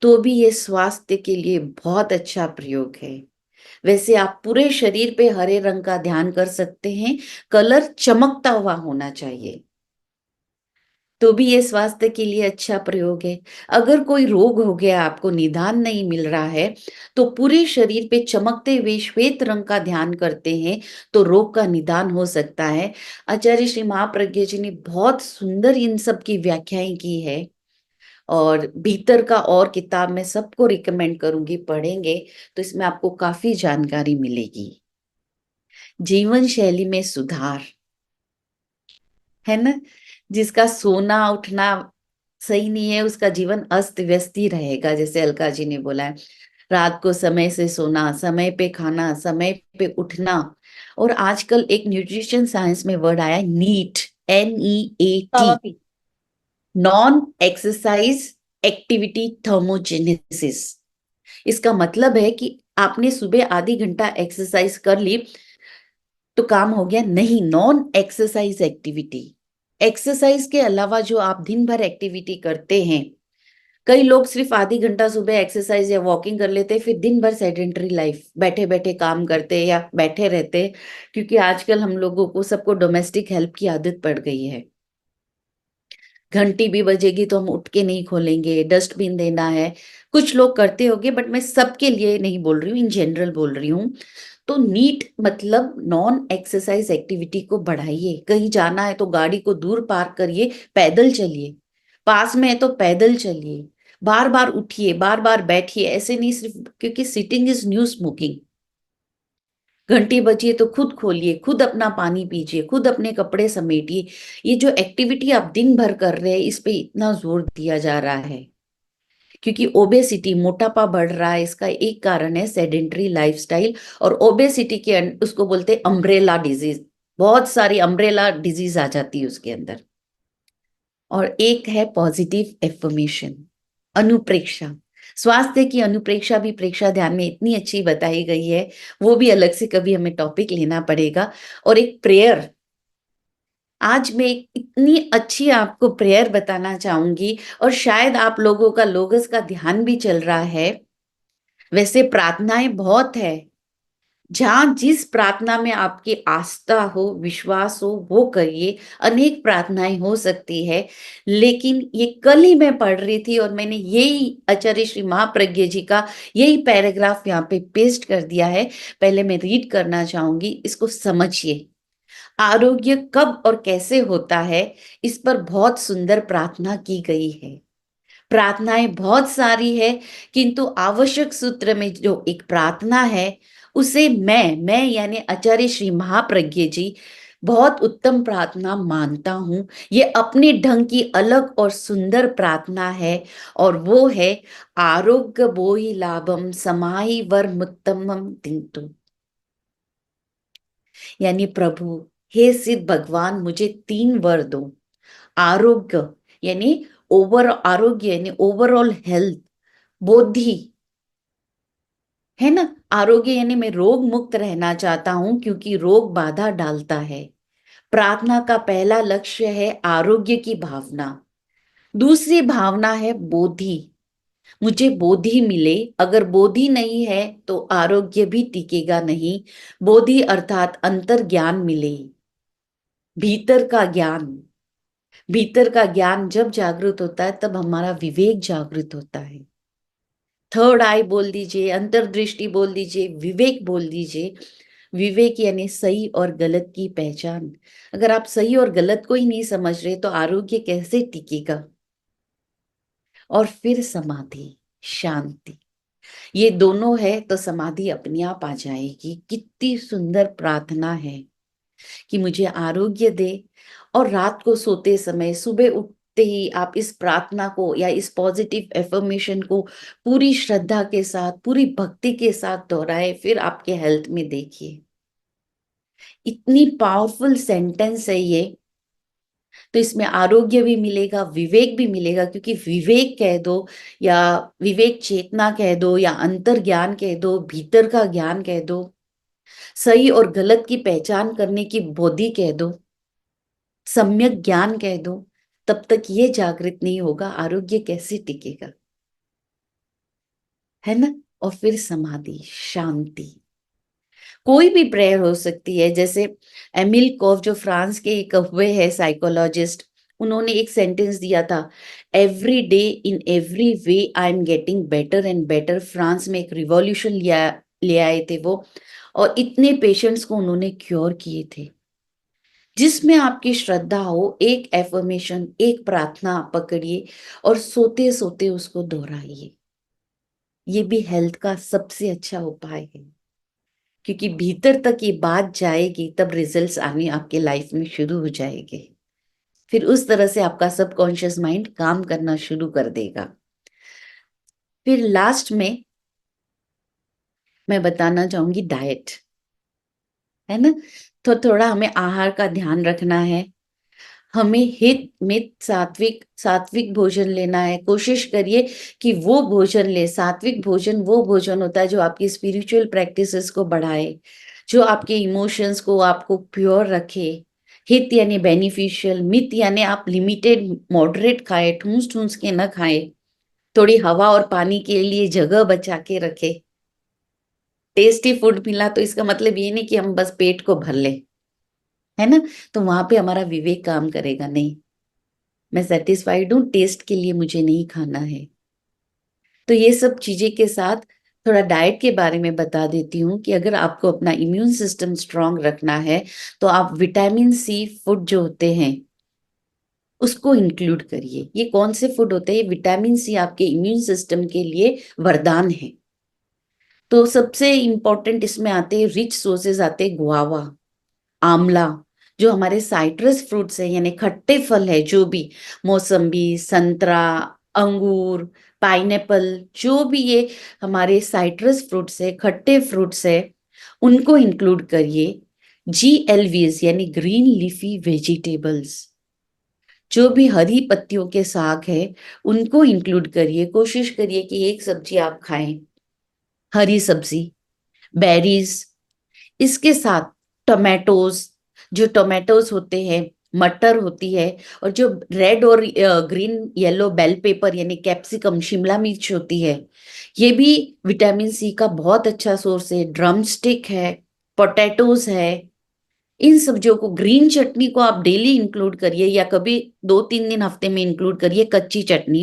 तो भी ये स्वास्थ्य के लिए बहुत अच्छा प्रयोग है। वैसे आप पूरे शरीर पे हरे रंग का ध्यान कर सकते हैं, कलर चमकता हुआ होना चाहिए, तो भी ये स्वास्थ्य के लिए अच्छा प्रयोग है। अगर कोई रोग हो गया, आपको निदान नहीं मिल रहा है, तो पूरे शरीर पे चमकते हुए श्वेत रंग का ध्यान करते हैं तो रोग का निदान हो सकता है। आचार्य श्री महाप्रज्ञ जी ने बहुत सुंदर इन सब की व्याख्याएं की है, और भीतर का और किताब मैं सबको रिकमेंड करूंगी, पढ़ेंगे तो इसमें आपको काफी जानकारी मिलेगी। जीवन शैली में सुधार है ना, जिसका सोना उठना सही नहीं है उसका जीवन अस्त व्यस्त ही रहेगा। जैसे अलका जी ने बोला है, रात को समय से सोना, समय पे खाना, समय पे उठना। और आजकल एक न्यूट्रिशन साइंस में वर्ड आया NEAT, NEAT, non exercise activity thermogenesis. इसका मतलब है कि आपने सुबह आधी घंटा एक्सरसाइज कर ली तो काम हो गया, नहीं। नॉन एक्सरसाइज एक्टिविटी, एक्सरसाइज के अलावा जो आप दिन भर एक्टिविटी करते हैं, कई लोग सिर्फ आधी घंटा सुबह एक्सरसाइज या वॉकिंग कर लेते हैं, फिर दिन भर सेडेंटरी लाइफ, बैठे बैठे काम करते हैं या बैठे रहते हैं, क्योंकि आजकल हम लोगों को सबको डोमेस्टिक हेल्प की आदत पड़ गई है। घंटी भी बजेगी तो हम उठ के नहीं खोलेंगे, डस्टबिन देना है, कुछ लोग करते होंगे, बट मैं सबके लिए नहीं बोल रही हूँ, इन जनरल बोल रही हूँ। तो नीट मतलब नॉन एक्सरसाइज एक्टिविटी को बढ़ाइए। कहीं जाना है तो गाड़ी को दूर पार्क करिए, पैदल चलिए, पास में है तो पैदल चलिए, बार बार उठिए, बार बार बैठिए, ऐसे नहीं सिर्फ, क्योंकि सिटिंग इज न्यू स्मोकिंग। घंटी बजिए तो खुद खोलिए, खुद अपना पानी पीजिए, खुद अपने कपड़े समेटिए। ये जो एक्टिविटी आप दिन भर कर रहे हैं इस पे इतना जोर दिया जा रहा है, क्योंकि ओबेसिटी, मोटापा बढ़ रहा है, इसका एक कारण है सेडेंटरी लाइफस्टाइल। और ओबेसिटी के उसको बोलते हैं अम्ब्रेला डिजीज, बहुत सारी अम्ब्रेला डिजीज आ जाती है उसके अंदर। और एक है पॉजिटिव एफर्मेशन, अनुप्रेक्षा। स्वास्थ्य की अनुप्रेक्षा भी प्रेक्षा ध्यान में इतनी अच्छी बताई गई है, वो भी अलग से कभी हमें टॉपिक लेना पड़ेगा। और एक प्रेयर, आज मैं इतनी अच्छी आपको प्रेयर बताना चाहूंगी, और शायद आप लोगों का लोगस का ध्यान भी चल रहा है। वैसे प्रार्थनाएं बहुत है, जहां जिस प्रार्थना में आपकी आस्था हो, विश्वास हो, वो करिए। अनेक प्रार्थनाएं हो सकती है, लेकिन ये कल ही मैं पढ़ रही थी और मैंने यही आचार्य श्री महाप्रज्ञ जी का यही पैराग्राफ यहाँ पे पेस्ट कर दिया है। पहले मैं रीड करना चाहूंगी, इसको समझिए। आरोग्य कब और कैसे होता है, इस पर बहुत सुंदर प्रार्थना की गई है। प्रार्थनाएं बहुत सारी है, किंतु आवश्यक सूत्र में जो एक प्रार्थना है उसे मैं यानी आचार्य श्री महाप्रज्ञ जी बहुत उत्तम प्रार्थना मानता हूं। ये अपने ढंग की अलग और सुंदर प्रार्थना है, और वो है आरोग्य बोहि लाभम समाहि वर मुत्तमम तिंतु। यानी प्रभु, हे सिद्ध भगवान, मुझे 3 वर दो। आरोग्य यानी आरोग्य यानी ओवरऑल हेल्थ, बोधि है ना, आरोग्य यानी मैं रोग मुक्त रहना चाहता हूं क्योंकि रोग बाधा डालता है। प्रार्थना का पहला लक्ष्य है आरोग्य की भावना। दूसरी भावना है बोधि, मुझे बोधि मिले। अगर बोधि नहीं है तो आरोग्य भी टिकेगा नहीं। बोधि अर्थात अंतर ज्ञान मिले, भीतर का ज्ञान। भीतर का ज्ञान जब जागृत होता है तब हमारा विवेक जागृत होता है। थर्ड आई बोल दीजिए, अंतर्दृष्टि बोल दीजिए, विवेक बोल दीजिए। विवेक यानी सही और गलत की पहचान। अगर आप सही और गलत को ही नहीं समझ रहे तो आरोग्य कैसे टिकेगा। और फिर समाधि, शांति, ये दोनों है तो समाधि अपने आप आ जाएगी। कितनी सुंदर प्रार्थना है कि मुझे आरोग्य दे। और रात को सोते समय, सुबह उठते ही आप इस प्रार्थना को या इस पॉजिटिव एफर्मेशन को पूरी श्रद्धा के साथ, पूरी भक्ति के साथ दोहराए, फिर आपके हेल्थ में देखिए इतनी पावरफुल सेंटेंस है ये। तो इसमें आरोग्य भी मिलेगा, विवेक भी मिलेगा, क्योंकि विवेक कह दो या विवेक चेतना कह दो या अंतर ज्ञान कह दो, भीतर का ज्ञान कह दो, सही और गलत की पहचान करने की बोधि कह दो, सम्यक ज्ञान कह दो, तब तक ये जागृत नहीं होगा, आरोग्य कैसे टिकेगा, है ना। और फिर समाधि, शांति। कोई भी प्रेयर हो सकती है। जैसे एमिल कॉफ जो फ्रांस के एक हुए हैं साइकोलॉजिस्ट, उन्होंने एक सेंटेंस दिया था, every day in every way I am getting better and better. France में एक रिवॉल्यूशन ले आए थे वो, और इतने पेशेंट्स को उन्होंने क्योर किए थे। जिसमें आपकी श्रद्धा हो, एक एफर्मेशन, एक प्रार्थना आप पकड़िए और सोते सोते उसको दोहराइए। ये भी हेल्थ का सबसे अच्छा उपाय है, क्योंकि भीतर तक ये बात जाएगी तब रिजल्ट्स आने आपके लाइफ में शुरू हो जाएंगे। फिर उस तरह से आपका सबकॉन्शियस माइंड काम करना शुरू कर देगा। फिर लास्ट में मैं बताना चाहूंगी डाइट, है ना। तो थोड़ा हमें आहार का ध्यान रखना है। हमें हित मित सात्विक सात्विक भोजन लेना है। कोशिश करिए कि वो भोजन ले। सात्विक भोजन वो भोजन होता है जो आपकी स्पिरिचुअल प्रैक्टिसेस को बढ़ाए, जो आपके इमोशंस को, आपको प्योर रखे। हित यानी बेनिफिशियल, मित यानी आप लिमिटेड मॉडरेट खाए, ठूस ठूस के न खाए, थोड़ी हवा और पानी के लिए जगह बचा के रखे। टेस्टी फूड मिला तो इसका मतलब ये नहीं कि हम बस पेट को भर ले, है ना। तो वहां पे हमारा विवेक काम करेगा। नहीं, मैं सेटिस्फाइड हूँ, टेस्ट के लिए मुझे नहीं खाना है। तो ये सब चीजें के साथ थोड़ा डाइट के बारे में बता देती हूँ कि अगर आपको अपना इम्यून सिस्टम स्ट्रांग रखना है तो आप विटामिन सी फूड जो होते हैं उसको इंक्लूड करिए। ये कौन से फूड होते हैं? विटामिन सी आपके इम्यून सिस्टम के लिए वरदान है। तो सबसे इंपॉर्टेंट इसमें आते हैं, रिच सोर्सेज आते हैं, गुआवा, आंवला, जो हमारे साइट्रस फ्रूट्स है यानी खट्टे फल है, जो भी मौसम्बी, संतरा, अंगूर, पाइनएप्पल, जो भी ये हमारे साइट्रस फ्रूट्स है, खट्टे फ्रूट्स है, उनको इंक्लूड करिए। GLVs यानी ग्रीन लीफी वेजिटेबल्स, जो भी हरी पत्तियों के साग है उनको इंक्लूड करिए। कोशिश करिए कि एक सब्जी आप खाएं, हरी सब्जी, बेरीज। इसके साथ टोमेटोज, जो टोमेटोज होते हैं, मटर होती है, और जो रेड और ग्रीन येलो बेल पेपर यानी कैप्सिकम, शिमला मिर्च होती है, ये भी विटामिन सी का बहुत अच्छा सोर्स है। ड्रम स्टिक है, पोटैटोज है। इन सब्जियों को, ग्रीन चटनी को आप डेली इंक्लूड करिए या कभी 2-3 दिन हफ्ते में इंक्लूड करिए, कच्ची चटनी,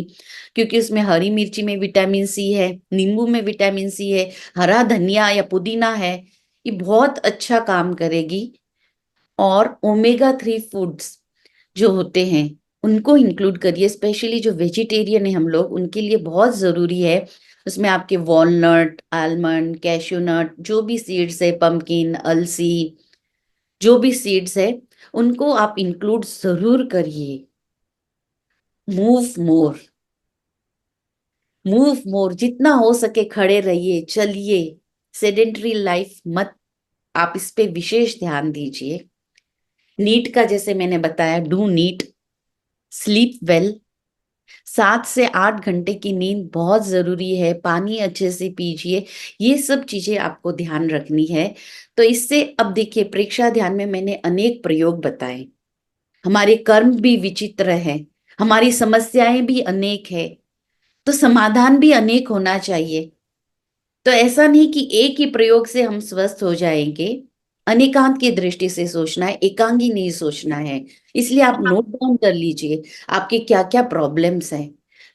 क्योंकि उसमें हरी मिर्ची में विटामिन सी है, नींबू में विटामिन सी है, हरा धनिया या पुदीना है, ये बहुत अच्छा काम करेगी। और ओमेगा 3 फूड्स जो होते हैं उनको इंक्लूड करिए, स्पेशली जो वेजिटेरियन है हम लोग, उनके लिए बहुत जरूरी है। उसमें आपके वॉलनट, आलमंड, कैश्यू नट, जो भी सीड्स है, पंपकिन, अलसी, जो भी सीड्स है उनको आप इंक्लूड जरूर करिए। मूव मोर, मूव मोर, जितना हो सके खड़े रहिए, चलिए, सेडेंटरी लाइफ मत, आप इस पे विशेष ध्यान दीजिए। नीट का जैसे मैंने बताया, डू नीट, स्लीप वेल, 7 से 8 घंटे की नींद बहुत जरूरी है, पानी अच्छे से पीजिए, ये सब चीजें आपको ध्यान रखनी है। तो इससे अब देखिए, प्रेक्षा ध्यान में मैंने अनेक प्रयोग बताए, हमारे कर्म भी विचित्र है, हमारी समस्याएं भी अनेक है, तो समाधान भी अनेक होना चाहिए। तो ऐसा नहीं कि एक ही प्रयोग से हम स्वस्थ हो जाएंगे, अनेकांत की दृष्टि से सोचना है, एकांगी नहीं सोचना है। इसलिए आप नोट डाउन कर लीजिए आपके क्या क्या प्रॉब्लम्स हैं,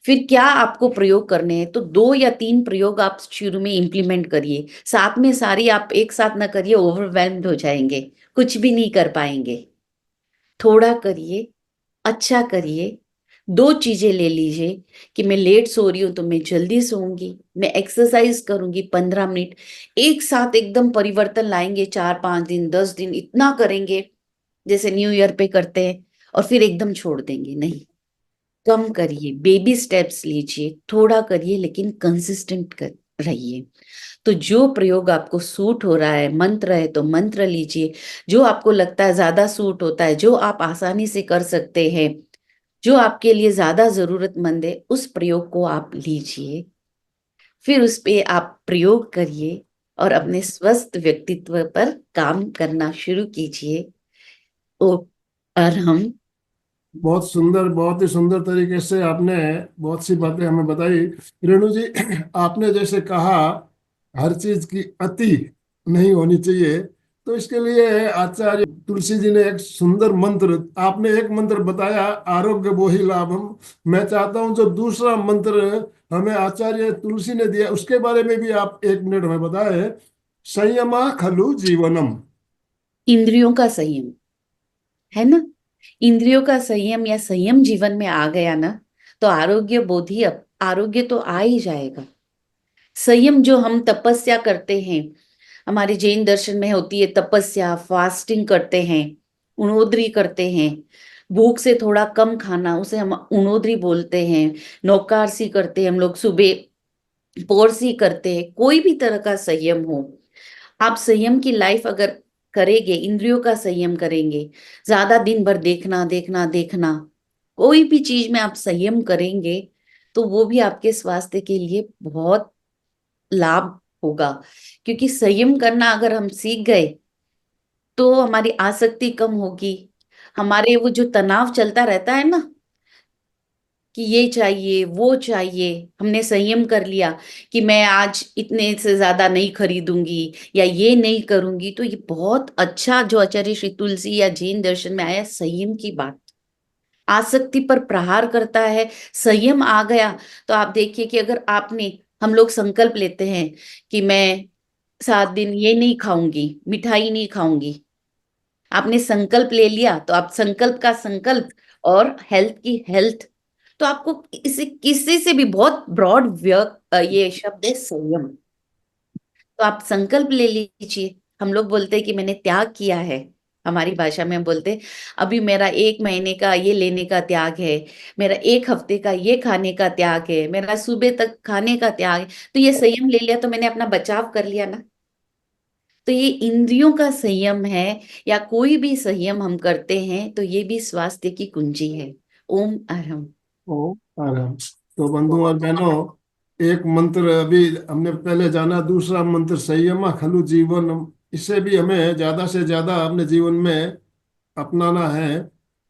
फिर क्या आपको प्रयोग करने हैं। तो 2 या 3 प्रयोग आप शुरू में इंप्लीमेंट करिए, साथ में सारी आप एक साथ ना करिए, ओवरवेल्म्ड हो जाएंगे, कुछ भी नहीं कर पाएंगे। थोड़ा करिए, अच्छा करिए। 2 चीजें ले लीजिए कि मैं लेट सो रही हूं तो मैं जल्दी सोऊंगी, मैं एक्सरसाइज करूंगी 15 मिनट। एक साथ एकदम परिवर्तन लाएंगे, 4 5 दिन 10 दिन इतना करेंगे जैसे न्यू ईयर पे करते हैं और फिर एकदम छोड़ देंगे, नहीं। कम करिए, बेबी स्टेप्स लीजिए, थोड़ा करिए लेकिन कंसिस्टेंट कर रहिए। तो जो प्रयोग आपको सूट हो रहा है, मंत्र है तो मंत्र लीजिए, जो आपको लगता है ज्यादा सूट होता है, जो आप आसानी से कर सकते हैं, जो आपके लिए ज्यादा जरूरतमंद है, उस प्रयोग को आप लीजिए, फिर उस पे आप प्रयोग करिए और अपने स्वस्थ व्यक्तित्व पर काम करना शुरू कीजिए। और हम बहुत सुंदर, बहुत ही सुंदर तरीके से आपने बहुत सी बातें हमें बताई। रेणु जी, आपने जैसे कहा हर चीज की अति नहीं होनी चाहिए, तो इसके लिए आचार्य तुलसी जी ने एक सुंदर मंत्र, आपने एक मंत्र बताया, आरोग्य बोहि लाभम। मैं चाहता हूं जो दूसरा मंत्र हमें आचार्य तुलसी ने दिया उसके बारे में भी आप 1 मिनट हमें बताए। संयमा खलु जीवनम। इंद्रियों का संयम है ना, इंद्रियों का संयम या संयम जीवन में आ गया ना, तो आरोग्य बोधि, आरोग्य तो आ ही जाएगा। संयम जो हम तपस्या करते हैं, हमारे जैन दर्शन में होती है तपस्या, फास्टिंग करते हैं, उणोद्री करते हैं, भूख से थोड़ा कम खाना, उसे हम उणोद्री बोलते हैं। नौकारसी करते हैं हम लोग, सुबह पोरसी करते हैं, कोई भी तरह का संयम हो, आप संयम की लाइफ अगर करेंगे, इंद्रियों का संयम करेंगे, ज्यादा दिन भर देखना देखना देखना, कोई भी चीज में आप संयम करेंगे, तो वो भी आपके स्वास्थ्य के लिए बहुत लाभ होगा। क्योंकि संयम करना अगर हम सीख गए तो हमारी आसक्ति कम होगी। हमारे वो जो तनाव चलता रहता है ना कि ये चाहिए वो चाहिए, हमने संयम कर लिया कि मैं आज इतने से ज्यादा नहीं खरीदूंगी या ये नहीं करूंगी, तो ये बहुत अच्छा जो आचार्य श्री तुलसी या जैन दर्शन में आया, संयम की बात आसक्ति पर प्रहार करता है। संयम आ गया तो आप देखिए कि अगर आपने, हम लोग संकल्प लेते हैं कि मैं 7 दिन ये नहीं खाऊंगी, मिठाई नहीं खाऊंगी, आपने संकल्प ले लिया, तो आप संकल्प का संकल्प और हेल्थ की हेल्थ, तो आपको इसे किसी से भी बहुत ब्रॉड ये शब्द है संयम। तो आप संकल्प ले लीजिए। हम लोग बोलते हैं कि मैंने त्याग किया है, हमारी भाषा में हम बोलते हैं अभी मेरा 1 महीने का ये लेने का त्याग है, मेरा 1 हफ्ते का ये खाने का त्याग है, मेरा सुबह तक खाने का त्याग है। तो ये संयम ले लिया तो मैंने अपना बचाव कर लिया ना। तो ये इंद्रियों का संयम है, या कोई भी संयम हम करते हैं तो ये भी स्वास्थ्य की कुंजी है। ओम अरहम। ओ आराम। तो बंधु और बहनों, एक मंत्र अभी हमने पहले जाना, दूसरा मंत्र संयमा खलु जीवन, इसे भी हमें ज्यादा से ज्यादा अपने जीवन में अपनाना है।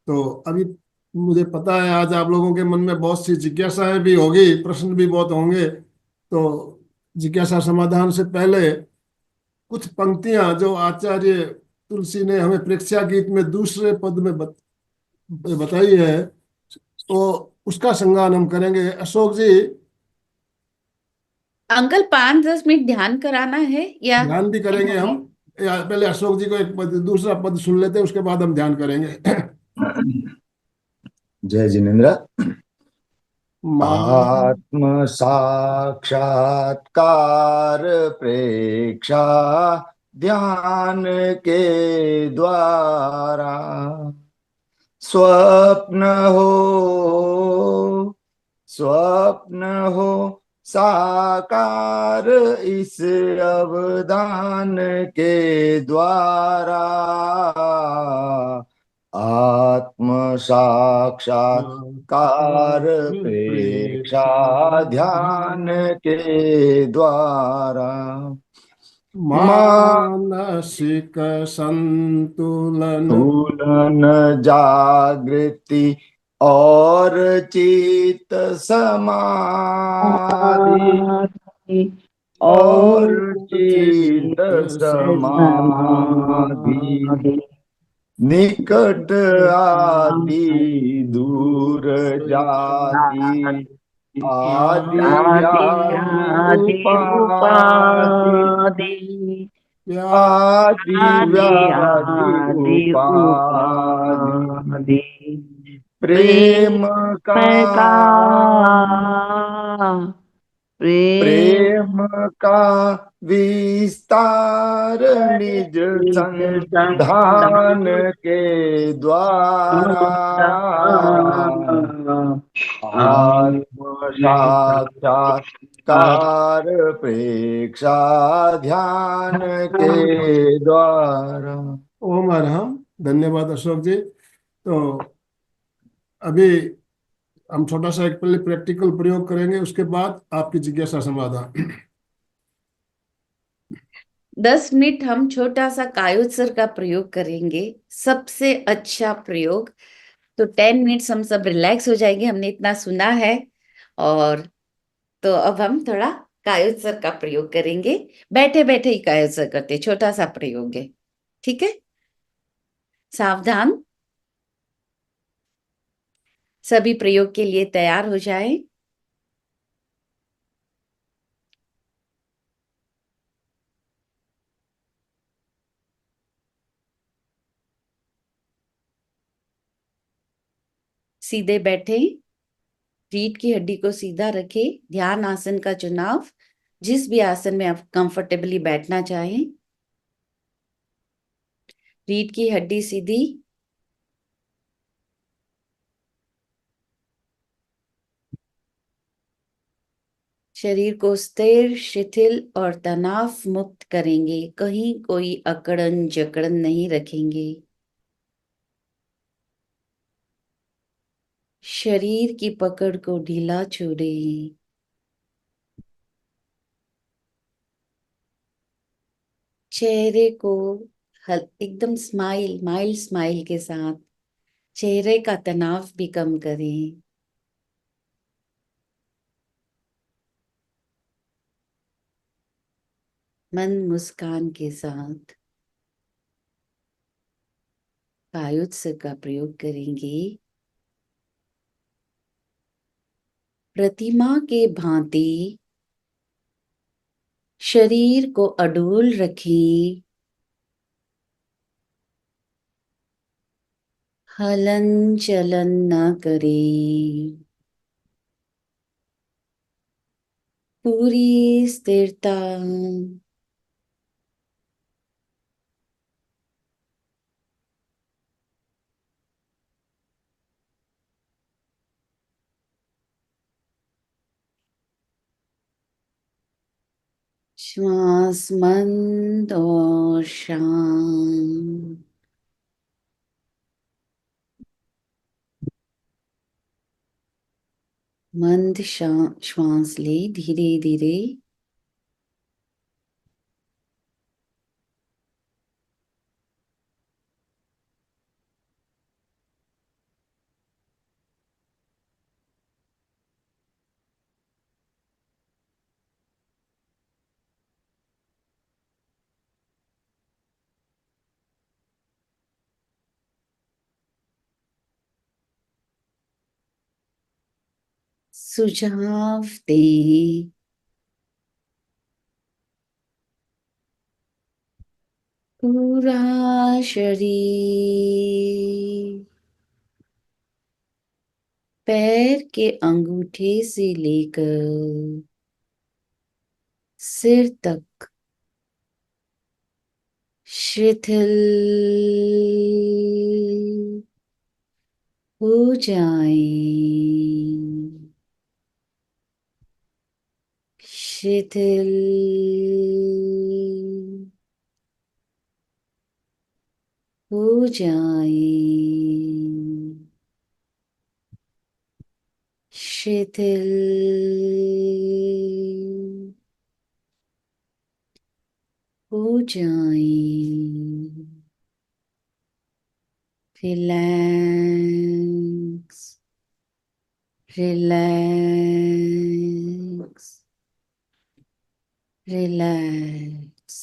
तो अभी मुझे पता है आज आप लोगों के मन में बहुत सी जिज्ञासाएं भी होगी, प्रश्न भी बहुत होंगे। तो जिज्ञासा समाधान से पहले कुछ पंक्तियां जो आचार्य तुलसी ने हमें प्रेक्षा गीत में दूसरे पद में बताई है, तो उसका संगान हम करेंगे। अशोक जी, अंकल 5 10 मिनट ध्यान कराना है या? ध्यान भी करेंगे हम, या पहले अशोक जी को एक पद, दूसरा पद सुन लेते हैं, उसके बाद हम ध्यान करेंगे। जय जिनेन्द्र। मान आत्म साक्षात्कार प्रेक्षा ध्यान के द्वारा। स्वप्न हो स्वप्न हो साकार इस अवदान के द्वारा। आत्म साक्षात्कार प्रेक्षा ध्यान के द्वारा। मानसिक संतुलन तुलन जागृति और चित समाधि और चित चित समाधि। निकट आती दूर जाती आदि व्याधि उपाधि। आदि व्याधि उपाधि। प्रेम का प्रेम का विस्तार निज संधान के द्वारा। आत्म साक्षात्कार प्रेक्षा ध्यान के द्वारा। ओम अरहम। धन्यवाद अशोक जी। तो अभी हम छोटा सा एक पहले प्रैक्टिकल प्रयोग करेंगे, उसके बाद आपकी जिज्ञासा समाधान। 10 मिनट हम छोटा सा कायोत्सर्ग का प्रयोग करेंगे, सबसे अच्छा प्रयोग। तो 10 मिनट्स हम सब रिलैक्स हो जाएंगे, हमने इतना सुना है। और तो अब हम थोड़ा कायोत्सर्ग का प्रयोग करेंगे, बैठे बैठे ही कायोत्सर्ग करते, छोटा सा प्रयोग है, ठीक है। सावधान, सभी प्रयोग के लिए तैयार हो जाएं। सीधे बैठे, रीढ़ की हड्डी को सीधा रखें, ध्यान आसन का चुनाव, जिस भी आसन में आप कंफर्टेबली बैठना चाहें। रीढ़ की हड्डी सीधी, शरीर को स्थिर, शिथिल और तनाव मुक्त करेंगे, कहीं कोई अकड़न जकड़न नहीं रखेंगे। शरीर की पकड़ को ढीला छोड़ें। चेहरे को एकदम माइल्ड स्माइल के साथ चेहरे का तनाव भी कम करें। मंद मुस्कान के साथ कायोत्सर्ग का प्रयोग करेंगे। प्रतिमा के भांति शरीर को अडोल रखें, हलन चलन न करें। पूरी स्थिरता, श्वास मंद और शांत। मंद श्वास ले, धीरे धीरे। सुझाव दें, पूरा शरीर, पैर के अंगूठे से लेकर सिर तक शिथिल हो जाए, शिथिल हो जाए, शिथिल हो जाए, रिलैक्स, रिलैक्स, रिलैक्स।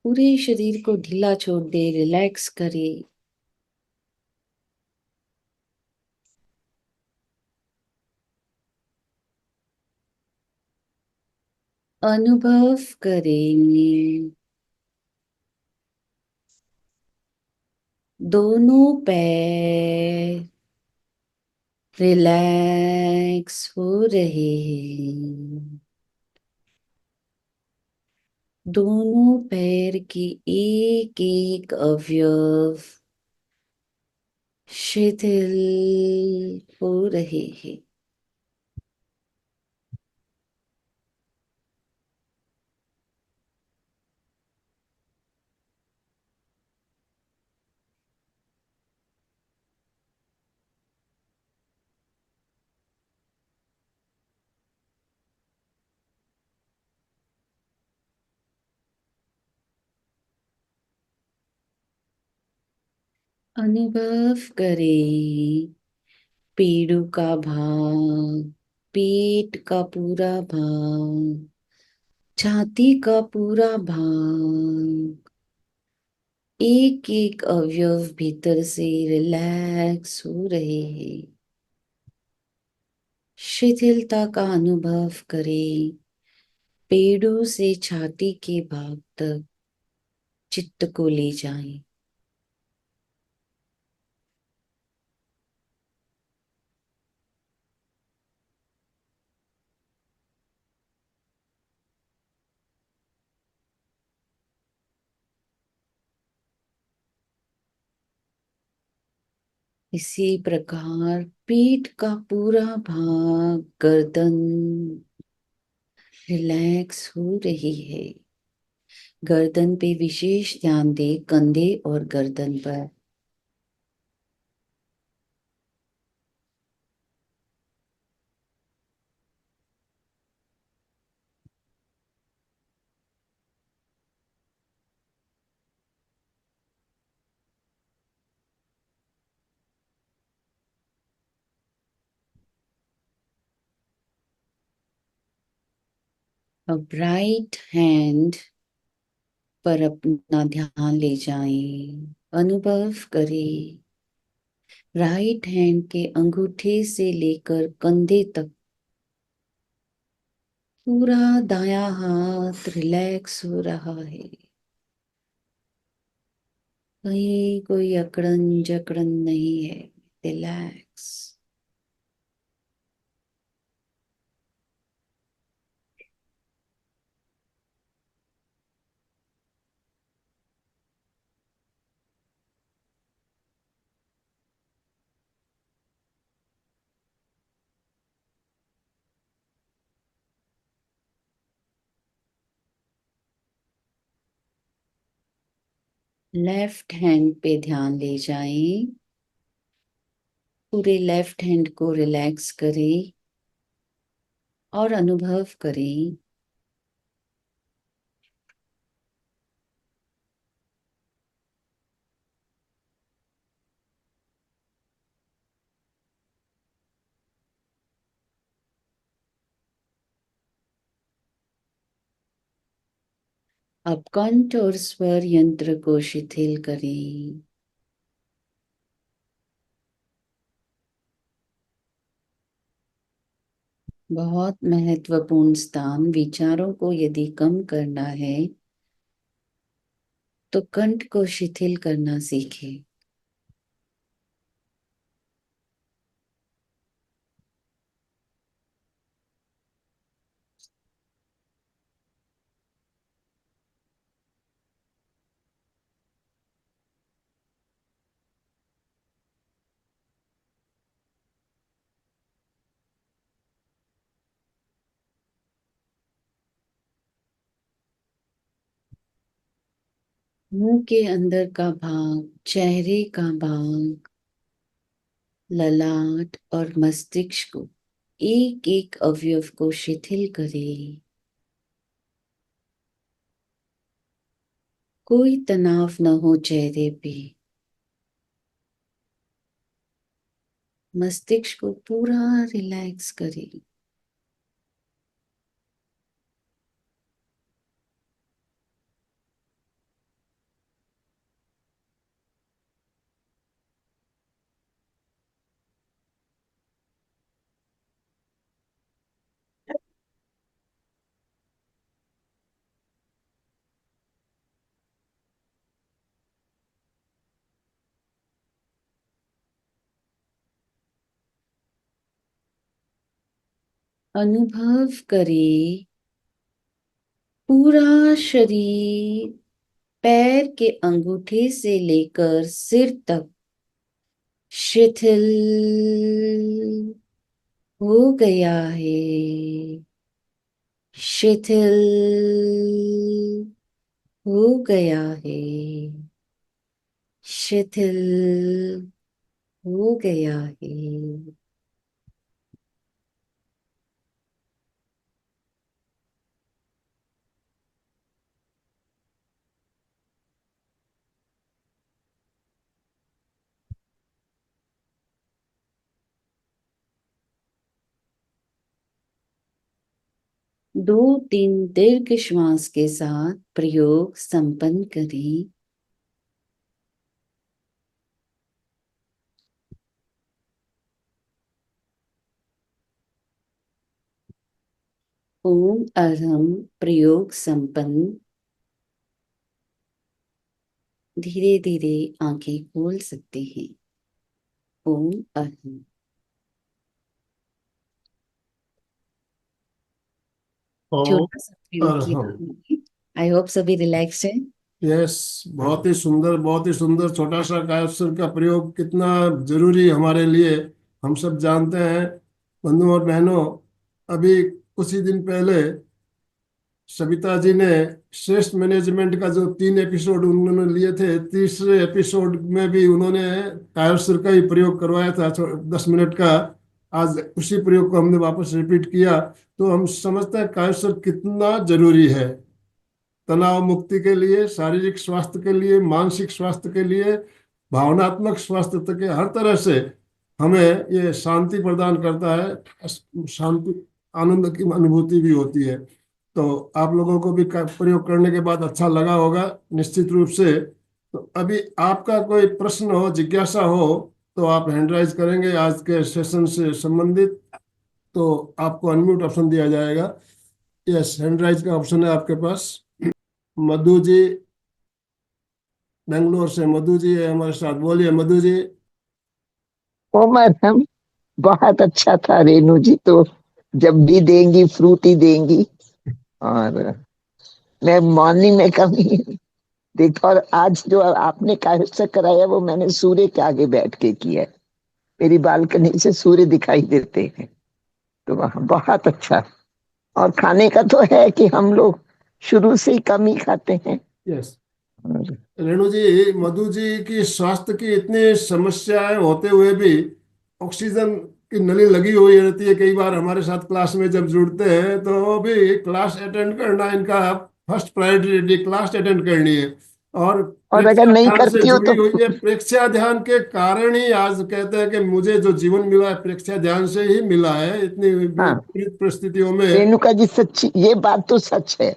पूरे शरीर को ढीला छोड़ दे, रिलैक्स करे। अनुभव करेंगे दोनों पैर रिलैक्स हो रहे हैं। दोनों पैर की एक एक अवयव शिथिल हो रहे हैं। अनुभव करें पेड़ों का भाग, पेट का पूरा भाग, छाती का पूरा भाग, एक एक अवयव भीतर से रिलैक्स हो रहे हैं। शिथिलता का अनुभव करें पेड़ों से छाती के भाग तक चित्त को ले जाएं। इसी प्रकार पेट का पूरा भाग, गर्दन रिलैक्स हो रही है। गर्दन पे विशेष ध्यान दे, कंधे और गर्दन पर। अब राइट हैंड पर अपना ध्यान ले जाएं। अनुभव करें राइट हैंड के अंगूठे से लेकर कंधे तक पूरा दायां हाथ रिलैक्स हो रहा है। कहीं कोई अकड़न जकड़न नहीं है। रिलैक्स। लेफ्ट हैंड पे ध्यान ले जाएं। पूरे लेफ्ट हैंड को रिलैक्स करें और अनुभव करें अब कंठ और स्वर यंत्र को शिथिल करें। बहुत महत्वपूर्ण स्थान। विचारों को यदि कम करना है तो कंठ को शिथिल करना सीखें। मुंह के अंदर का भाग, चेहरे का भाग, ललाट और मस्तिष्क को, एक एक अवयव को शिथिल करें। कोई तनाव न हो चेहरे पे। मस्तिष्क को पूरा रिलैक्स करें। अनुभव करें पूरा शरीर पैर के अंगूठे से लेकर सिर तक शिथिल हो गया है, शिथिल हो गया है, शिथिल हो गया है। 2-3 दीर्घ श्वास के साथ प्रयोग संपन्न करें। ओम अरहम प्रयोग संपन्न। धीरे धीरे आंखें खोल सकते हैं। ओम अरहम। छोटा सा प्रयोग अरहम। किया। आई होप सभी रिलैक्स हैं। यस, बहुत ही सुंदर, बहुत ही सुंदर। छोटा सा कायस्वर का प्रयोग कितना जरूरी हमारे लिए हम सब जानते हैं। बंधुओं और बहनों, अभी कुछ ही दिन पहले सविता जी ने श्रेष्ठ मैनेजमेंट का जो 3 एपिसोड उन्होंने लिए थे, तीसरे एपिसोड में भी उन्होंने कायस्वर का ही प्रयोग करवाया था, 10 मिनट का। आज उसी प्रयोग को हमने वापस रिपीट किया, तो हम समझते हैं कायस्वर कितना जरूरी है तनाव मुक्ति के लिए, शारीरिक स्वास्थ्य के लिए, मानसिक स्वास्थ्य के लिए, भावनात्मक स्वास्थ्य तक के हर तरह से हमें ये शांति प्रदान करता है। शांति, आनंद की अनुभूति भी होती है। तो आप लोगों को भी प्रयोग करने के बाद अच्छा लगा होगा निश्चित रूप से। तो अभी आपका कोई प्रश्न हो, जिज्ञासा हो, तो आप हैंड राइज करेंगे आज के सेशन से संबंधित, तो आपको अनम्यूट ऑप्शन दिया जाएगा। यस, हैंड राइज का ऑप्शन है आपके पास। मधु जी, बेंगलोर से मधु जी है हमारे साथ। बोलिए मधु जी। ओ मैडम, बहुत अच्छा था। रेनू जी तो जब भी देंगी फ्रूट ही देंगी। और मैं मॉर्निंग में कभी देखा, और आज जो आपने कार्य कराया वो मैंने सूर्य के आगे बैठ के किया है। मेरी बालकनी से सूर्य दिखाई देते हैं, तो वहाँ बहुत अच्छा। और खाने का तो है कि हम लोग शुरू से ही कम ही खाते हैं। यस और रेणु जी, मधु जी की स्वास्थ्य की इतनी समस्याएं होते हुए भी ऑक्सीजन की नली लगी हुई रहती है। कई बार हमारे साथ क्लास में जब जुड़ते हैं तो भी क्लास अटेंड करना इनका फर्स्ट प्रायोरिटी, क्लास अटेंड करनी है। और अगर प्रेक्षा नहीं ध्यान से करती हो जुड़ी तो हुई है। प्रेक्षा ध्यान के कारण ही आज कहते हैं कि मुझे जो जीवन मिला है प्रेक्षा ध्यान से ही मिला है। इतनी हाँ विपरीत परिस्थितियों में। रेणुका जी, सच्ची ये बात तो सच है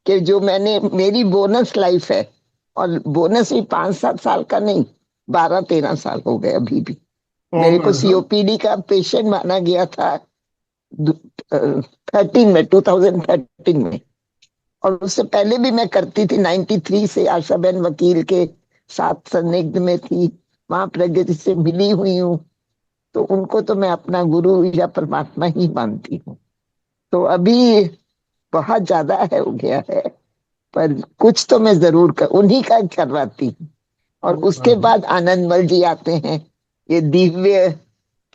कि जो मेरी बोनस लाइफ है। और बोनस भी 5-7 साल का नहीं, 12-13 साल हो गए अभी भी। मेरे ओम को अरहम। सीओपीडी का पेशेंट माना गया था 2013 में। और उससे पहले भी मैं करती थी। 93 से आशाबेन वकील के साथ संदिग्ध में थी, वहां प्रगति से मिली हुई हूँ। तो उनको तो मैं अपना गुरु या परमात्मा ही मानती हूँ। तो अभी बहुत ज्यादा है हो गया है, पर कुछ तो मैं जरूर उन्हीं का करवाती हूँ। और ओम उसके अरहम। बाद आनंदमल जी आते हैं, ये दिव्य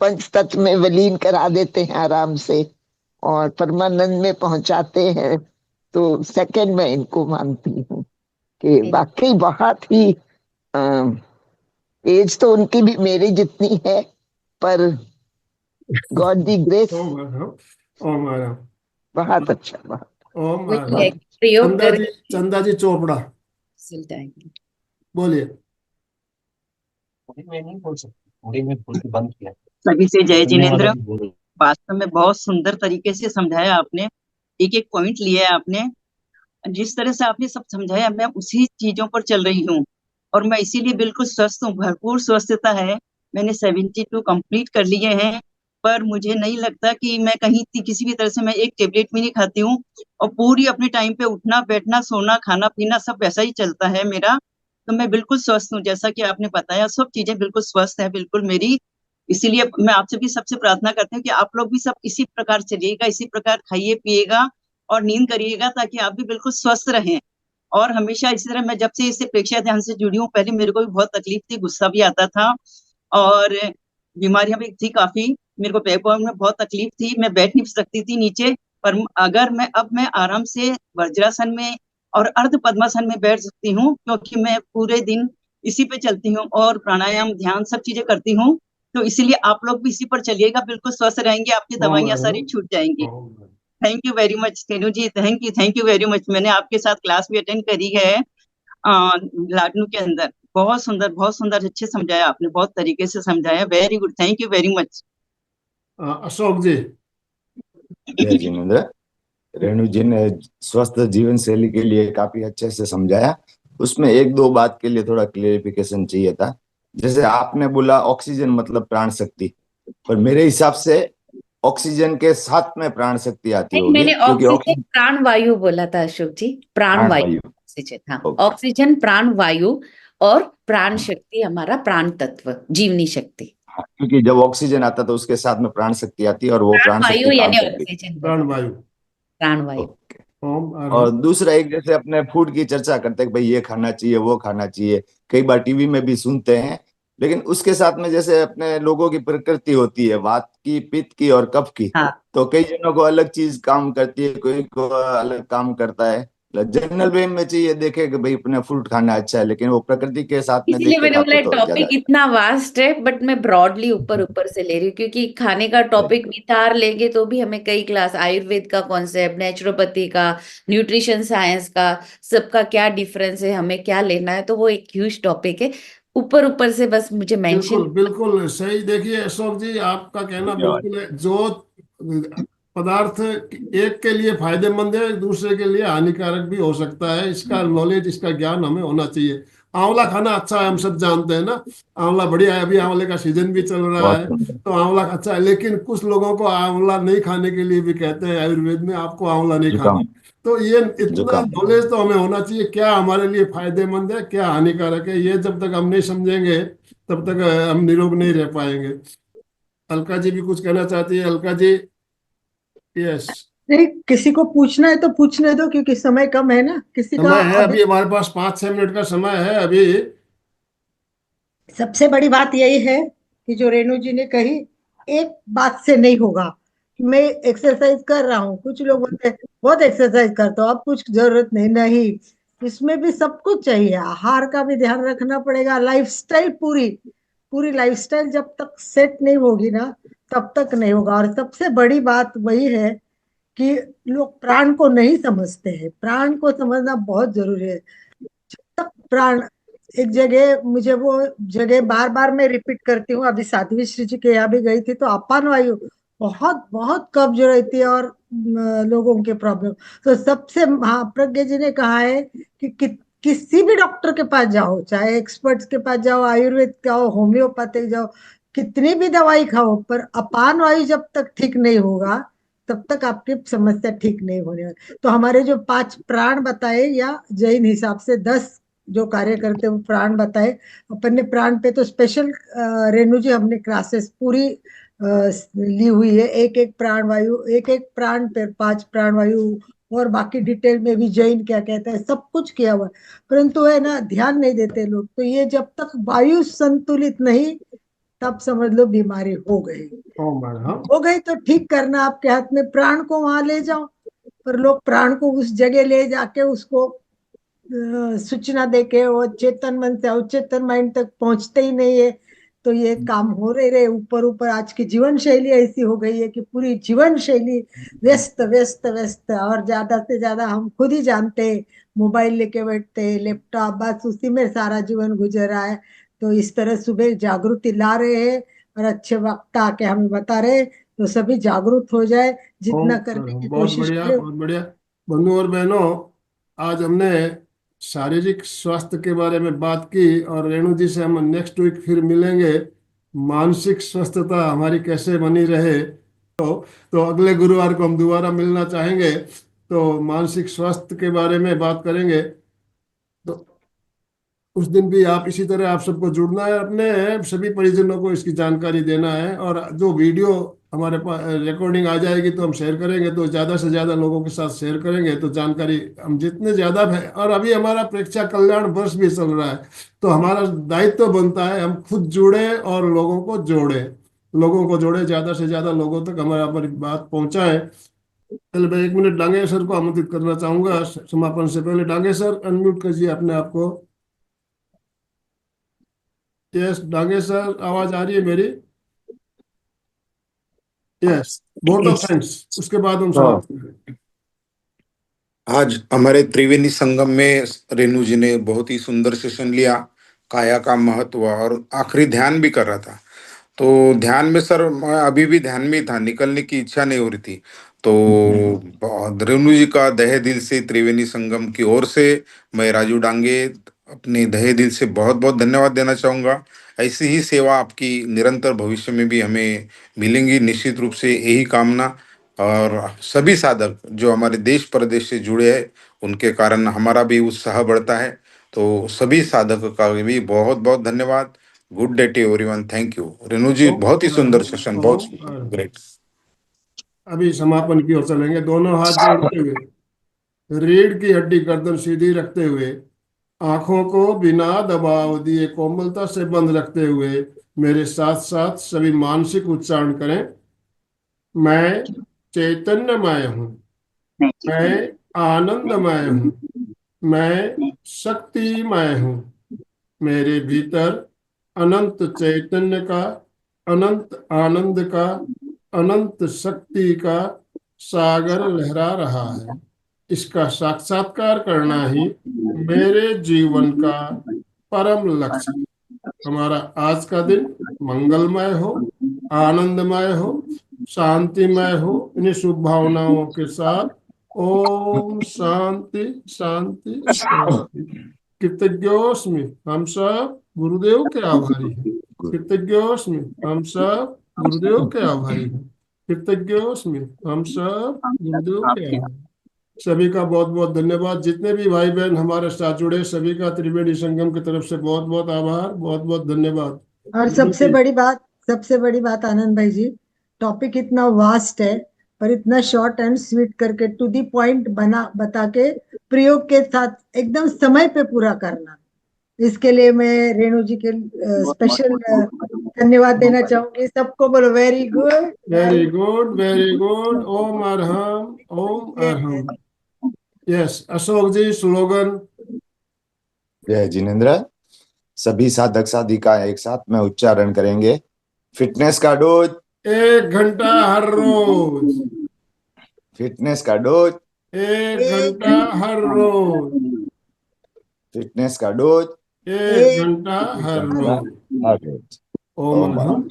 पंच तत्व में विलीन करा देते हैं आराम से, और परमानंद में पहुंचाते हैं। तो सेकंड में इनको मानती हूँ कि वाकई बहुत ही एज तो उनकी भी मेरी जितनी है, पर गॉड दी ग्रेस, ओम हर ओम हर बहुत अच्छा, बहुत ओम वही है हर। कि प्रयोग चंदा जी, करें चंदा जी चोपड़ा, टाइम। बोलिए। सभी से जय जिनेन्द्र। वास्तव में बहुत सुंदर तरीके से समझाया आपने, एक एक पॉइंट लिया है आपने। जिस तरह से आपने सब समझाया मैं उसी चीजों पर चल रही हूँ, और मैं इसीलिए बिल्कुल स्वस्थ हूँ, भरपूर स्वस्थता है। मैंने 72 कंप्लीट कर लिए हैं, पर मुझे नहीं लगता कि मैं कहीं किसी भी तरह से मैं एक टेबलेट भी नहीं खाती हूँ, और पूरी अपने टाइम पे उठना बैठना सोना खाना पीना सब वैसा ही चलता है मेरा। तो मैं बिल्कुल स्वस्थ हूँ, जैसा कि आपने बताया सब चीजें बिल्कुल स्वस्थ है बिल्कुल मेरी। इसीलिए मैं आपसे भी सबसे प्रार्थना करती हूँ कि आप लोग भी सब इसी प्रकार चलिएगा, इसी प्रकार खाइए पिएगा और नींद करिएगा, ताकि आप भी बिल्कुल स्वस्थ रहें। और हमेशा इसी तरह, मैं जब से इससे प्रेक्षया ध्यान से जुड़ी हूँ, पहले मेरे को भी बहुत तकलीफ थी, गुस्सा भी आता था और बीमारियां भी थी काफी। मेरे को बैकबोन में बहुत तकलीफ थी, मैं बैठ नहीं सकती थी नीचे। पर अगर मैं आराम से वज्रासन में और अर्ध पद्मासन में बैठ सकती हूँ, क्योंकि मैं पूरे दिन इसी पे चलती हूँ और प्राणायाम ध्यान सब चीजें करती हूँ। तो इसीलिए आप लोग भी इसी पर चलिएगा, बिल्कुल स्वस्थ रहेंगे, आपकी ओम दवाइयां हर सारी छूट जाएंगी। ओम हर। थैंक यू वेरी मच तेनू जी, थैंक यू वेरी मच। मैंने आपके साथ क्लास भी अटेंड करी है लाडनू के अंदर। बहुत सुंदर अच्छे समझाया आपने, बहुत तरीके से समझाया। Very good, thank you very much. Ashok ji. जय जिनेन्द्र। रेणु जी ने स्वस्थ जीवन शैली के लिए काफी अच्छे से समझाया। उसमें एक दो बात के लिए थोड़ा क्लेरिफिकेशन चाहिए था। जैसे आपने बोला ऑक्सीजन मतलब प्राण शक्ति, पर मेरे हिसाब से ऑक्सीजन के साथ में प्राण शक्ति आती नहीं, होगी, मैंने क्योंकि ऑक्सीजन ऑक्सीजन प्राण वायु बोला था अशोक जी, प्राण प्राण वायु। वायु। ऑक्सीजन, हाँ, ओके। ऑक्सीजन प्राण वायु, और प्राण हाँ, शक्ति हमारा प्राण तत्व जीवनी शक्ति। हाँ, क्योंकि जब ऑक्सीजन आता तो उसके साथ में प्राण शक्ति आती है और वो प्राण प्राण वायु शक्ति काम यानी करती ऑक्सीजन बोला, प्राण वायु। प्राण है। वायु। ओके। ओम हर और दूसरा, एक जैसे अपने फूड की चर्चा करते हैं कि भाई ये खाना चाहिए वो खाना चाहिए, कई बार टीवी में भी सुनते हैं, लेकिन उसके साथ में जैसे अपने लोगों की प्रकृति होती है, वात की, पित्त की और कफ की, हाँ, तो कई जनों को अलग चीज काम करती है, कोई को अलग काम करता है। जनरल वे में चाहिए देखे कि भाई अपना फ्रूट खाना अच्छा है, लेकिन वो प्रकृति के साथ में देख इसीलिए के मैंने खाते बोला तो ज्यादा टॉपिक इतना वास्ट है, बट मैं ब्रॉडली ऊपर ऊपर से ले रही हूँ, क्योंकि खाने का टॉपिक नितार लेंगे तो भी हमें कई क्लास, आयुर्वेद का कॉन्सेप्ट, नेचुरोपैथी का, न्यूट्रिशन साइंस का, सबका क्या डिफरेंस है, हमें क्या लेना है, तो वो एक ह्यूज टॉपिक है। ऊपर ऊपर से बस मुझे मेंशन। बिल्कुल बिल्कुल सही। देखिए अशोक जी, आपका कहना धन्यवाद। बिल्कुल है। जो पदार्थ एक के लिए फायदेमंद है, दूसरे के लिए हानिकारक भी हो सकता है, इसका नॉलेज, इसका ज्ञान हमें होना चाहिए। आंवला खाना अच्छा है, हम सब जानते हैं ना, आंवला बढ़िया है, अभी आंवले का सीजन भी चल रहा बहुत है, सुंदर। तो आंवला अच्छा है। लेकिन कुछ लोगों को आंवला नहीं खाने के लिए भी कहते हैं आयुर्वेद में, आपको आंवला नहीं खाना। जुकाम। तो ये इतना जुकाम। नॉलेज तो हमें होना चाहिए, क्या हमारे लिए फायदेमंद है, क्या हानिकारक है। ये जब तक हम नहीं समझेंगे तब तक हम निरोग नहीं रह पाएंगे। अलका जी भी कुछ कहना चाहती है। अलका जी। यस। नहीं, किसी को पूछना है तो पूछने दो, क्योंकि समय कम है ना किसी का समय है अभी। अभी हमारे पास 5-6 मिनट का समय है अभी। सबसे बड़ी बात यही है कि जो रेणु जी ने कही, एक बात से नहीं होगा। मैं एक्सरसाइज कर रहा हूँ, कुछ लोग बोलते हैं बहुत एक्सरसाइज करते हो, अब कुछ जरूरत नहीं, नहीं, इसमें भी सब कुछ चाहिए। आहार का भी ध्यान रखना पड़ेगा, लाइफस्टाइल पूरी पूरी लाइफस्टाइल जब तक सेट नहीं होगी ना, तब तक नहीं होगा। और सबसे बड़ी बात वही है कि लोग प्राण को नहीं समझते हैं, प्राण को समझना बहुत जरूरी है। तक प्राण, एक जगह मुझे वो जगह बार बार मैं रिपीट करती हूँ, अभी साध्वी श्री जी के यहाँ भी गई थी, तो अपान वायु बहुत बहुत कब्ज रहती है, और लोगों के प्रॉब्लम। तो सबसे महाप्रज्ञ जी ने कहा है कि किसी भी डॉक्टर के पास जाओ, चाहे एक्सपर्ट्स के पास जाओ, आयुर्वेद जाओ, होम्योपैथिक जाओ, कितनी भी दवाई खाओ, पर अपान वायु जब तक ठीक नहीं होगा तब तक आपकी समस्या ठीक नहीं होने वाली। तो हमारे जो 5 प्राण बताए, या जैन हिसाब से 10 जो कार्य करते हैं वो प्राण बताए। अपन ने प्राण पे तो स्पेशल रेणु जी हमने क्लासेस पूरी ली हुई है, एक एक प्राण वायु, एक एक प्राण पे 5 प्राण वायु, और बाकी डिटेल में भी जैन क्या कहता है, सब कुछ किया हुआ है। परंतु है ना, ध्यान नहीं देते लोग। तो ये जब तक वायु संतुलित नहीं, तब समझ लो बीमारी हो गई। ओ मैडम। हो गई तो ठीक करना आपके हाथ में, प्राण को वहां ले जाओ। पर लोग प्राण को उस जगह ले जाके उसको सूचना देके वो चेतन मन से अवचेतन माइंड तक पहुंचते ही नहीं है। तो ये काम हो रहे ऊपर ऊपर। आज की जीवन शैली ऐसी हो गई है कि पूरी जीवन शैली व्यस्त व्यस्त व्यस्त, और ज्यादा से ज्यादा हम खुद ही जानते हैं, मोबाइल लेके बैठते हैं, लैपटॉप, बस उसी में सारा जीवन गुजर रहा है। तो इस तरह सुबह जागृति ला रहे हैं और अच्छे वक्त आके हमें बता रहे हैं, तो सभी जागरूक हो जाए, जितना करने की बहुत कोशिश बढ़िया, करें। बहुत बढ़िया। बंधु और बहनों, आज हमने शारीरिक स्वास्थ्य के बारे में बात की और रेणु जी से हम नेक्स्ट वीक फिर मिलेंगे। मानसिक स्वस्थता हमारी कैसे बनी रहे, तो अगले गुरुवार को हम दोबारा मिलना चाहेंगे, तो मानसिक स्वास्थ्य के बारे में बात करेंगे। तो उस दिन भी आप इसी तरह आप सबको जुड़ना है, अपने सभी परिजनों को इसकी जानकारी देना है। और जो वीडियो हमारे पास रिकॉर्डिंग आ जाएगी तो हम शेयर करेंगे, तो ज़्यादा से ज़्यादा लोगों के साथ शेयर करेंगे तो जानकारी हम जितने ज़्यादा और अभी हमारा प्रेक्षक कल्याण वर्ष भी चल रहा है, तो हमारा दायित्व बनता है हम खुद जुड़े और लोगों को जोड़े, ज़्यादा से ज़्यादा लोगों तक हमारी बात पहुँचाएं। चल मैं 1 मिनट डांगे सर को आमंत्रित करना चाहूंगा समापन से पहले। डांगे सर, अनम्यूट कीजिए अपने आप को। यस डांगे सर, आवाज आ रही है मेरी? यस, वोट ऑफ थैंक्स, उसके बाद हम समाप्त करें। आज हमारे त्रिवेणी संगम में रेणु जी ने बहुत ही सुंदर सेशन लिया, काया का महत्व, और आखिरी ध्यान भी कर रहा था। तो ध्यान में सर मैं अभी भी ध्यान में ही था, निकलने की इच्छा नहीं हो रही थी। तो रेणु जी का दहे दिल से त्रिवेणी संगम की ओर से मैं राजू डांगे अपने दहे दिल से बहुत बहुत धन्यवाद देना चाहूँगा। ऐसी ही सेवा आपकी निरंतर भविष्य में भी हमें मिलेंगी, निश्चित रूप से यही कामना। और सभी साधक जो हमारे देश प्रदेश से जुड़े हैं, उनके कारण हमारा भी उत्साह बढ़ता है। तो सभी साधक का भी बहुत बहुत धन्यवाद। Good day to everyone, thank you. Renu ji बहुत ही सुंदर सेशन, बहुत ग्रेट। अभी समापन की ओर चलेंगे, दोनों हाथ जोड़ते हुए, रीढ़ की हड्डी गर्दन सीधी रखते हुए, आंखों को बिना दबाव दिए कोमलता से बंद रखते हुए मेरे साथ साथ सभी मानसिक उच्चारण करें। मैं चैतन्यमय हूँ, मैं आनंदमय हूँ, मैं शक्तिमय हूँ। मेरे भीतर अनंत चैतन्य का, अनंत आनंद का, अनंत शक्ति का सागर लहरा रहा है। इसका साक्षात्कार करना ही मेरे जीवन का परम लक्ष्य है। हमारा आज का दिन मंगलमय हो, आनंदमय हो, शांतिमय हो। इन्हीं शुभ भावनाओं के साथ ओम शांति शांति शांति। कृतज्ञोस्मि, हम सब गुरुदेव के आभारी हैं। कृतज्ञोस्मि, हम सब गुरुदेव के आभारी हैं। कृतज्ञोस्मि, हम सब गुरुदेव के आभारी। सभी का बहुत बहुत धन्यवाद। जितने भी भाई बहन हमारे साथ जुड़े, सभी का त्रिवेणी संगम की तरफ से बहुत बहुत आभार, बहुत बहुत धन्यवाद। और सबसे बड़ी बात आनंद भाई जी, टॉपिक इतना वास्ट है पर इतना शॉर्ट एंड स्वीट करके टू दी पॉइंट बता के प्रयोग के साथ एकदम समय पे पूरा करना, इसके लिए मैं रेणु जी के स्पेशल धन्यवाद देना चाहूंगी। सबको बोलो very good, very good, very good. ओम अरहम, ओम अरहम। Yes, Ashok ji slogan. जय जिनेन्द्र। सभी साधक साधिका एक साथ में उच्चारण करेंगे। फिटनेस का डोज 1 घंटा हर रोज। फिटनेस का डोज 1 घंटा हर रोज। फिटनेस का डोज 1 घंटा हर रोज। हर रोज। ओम अरहम।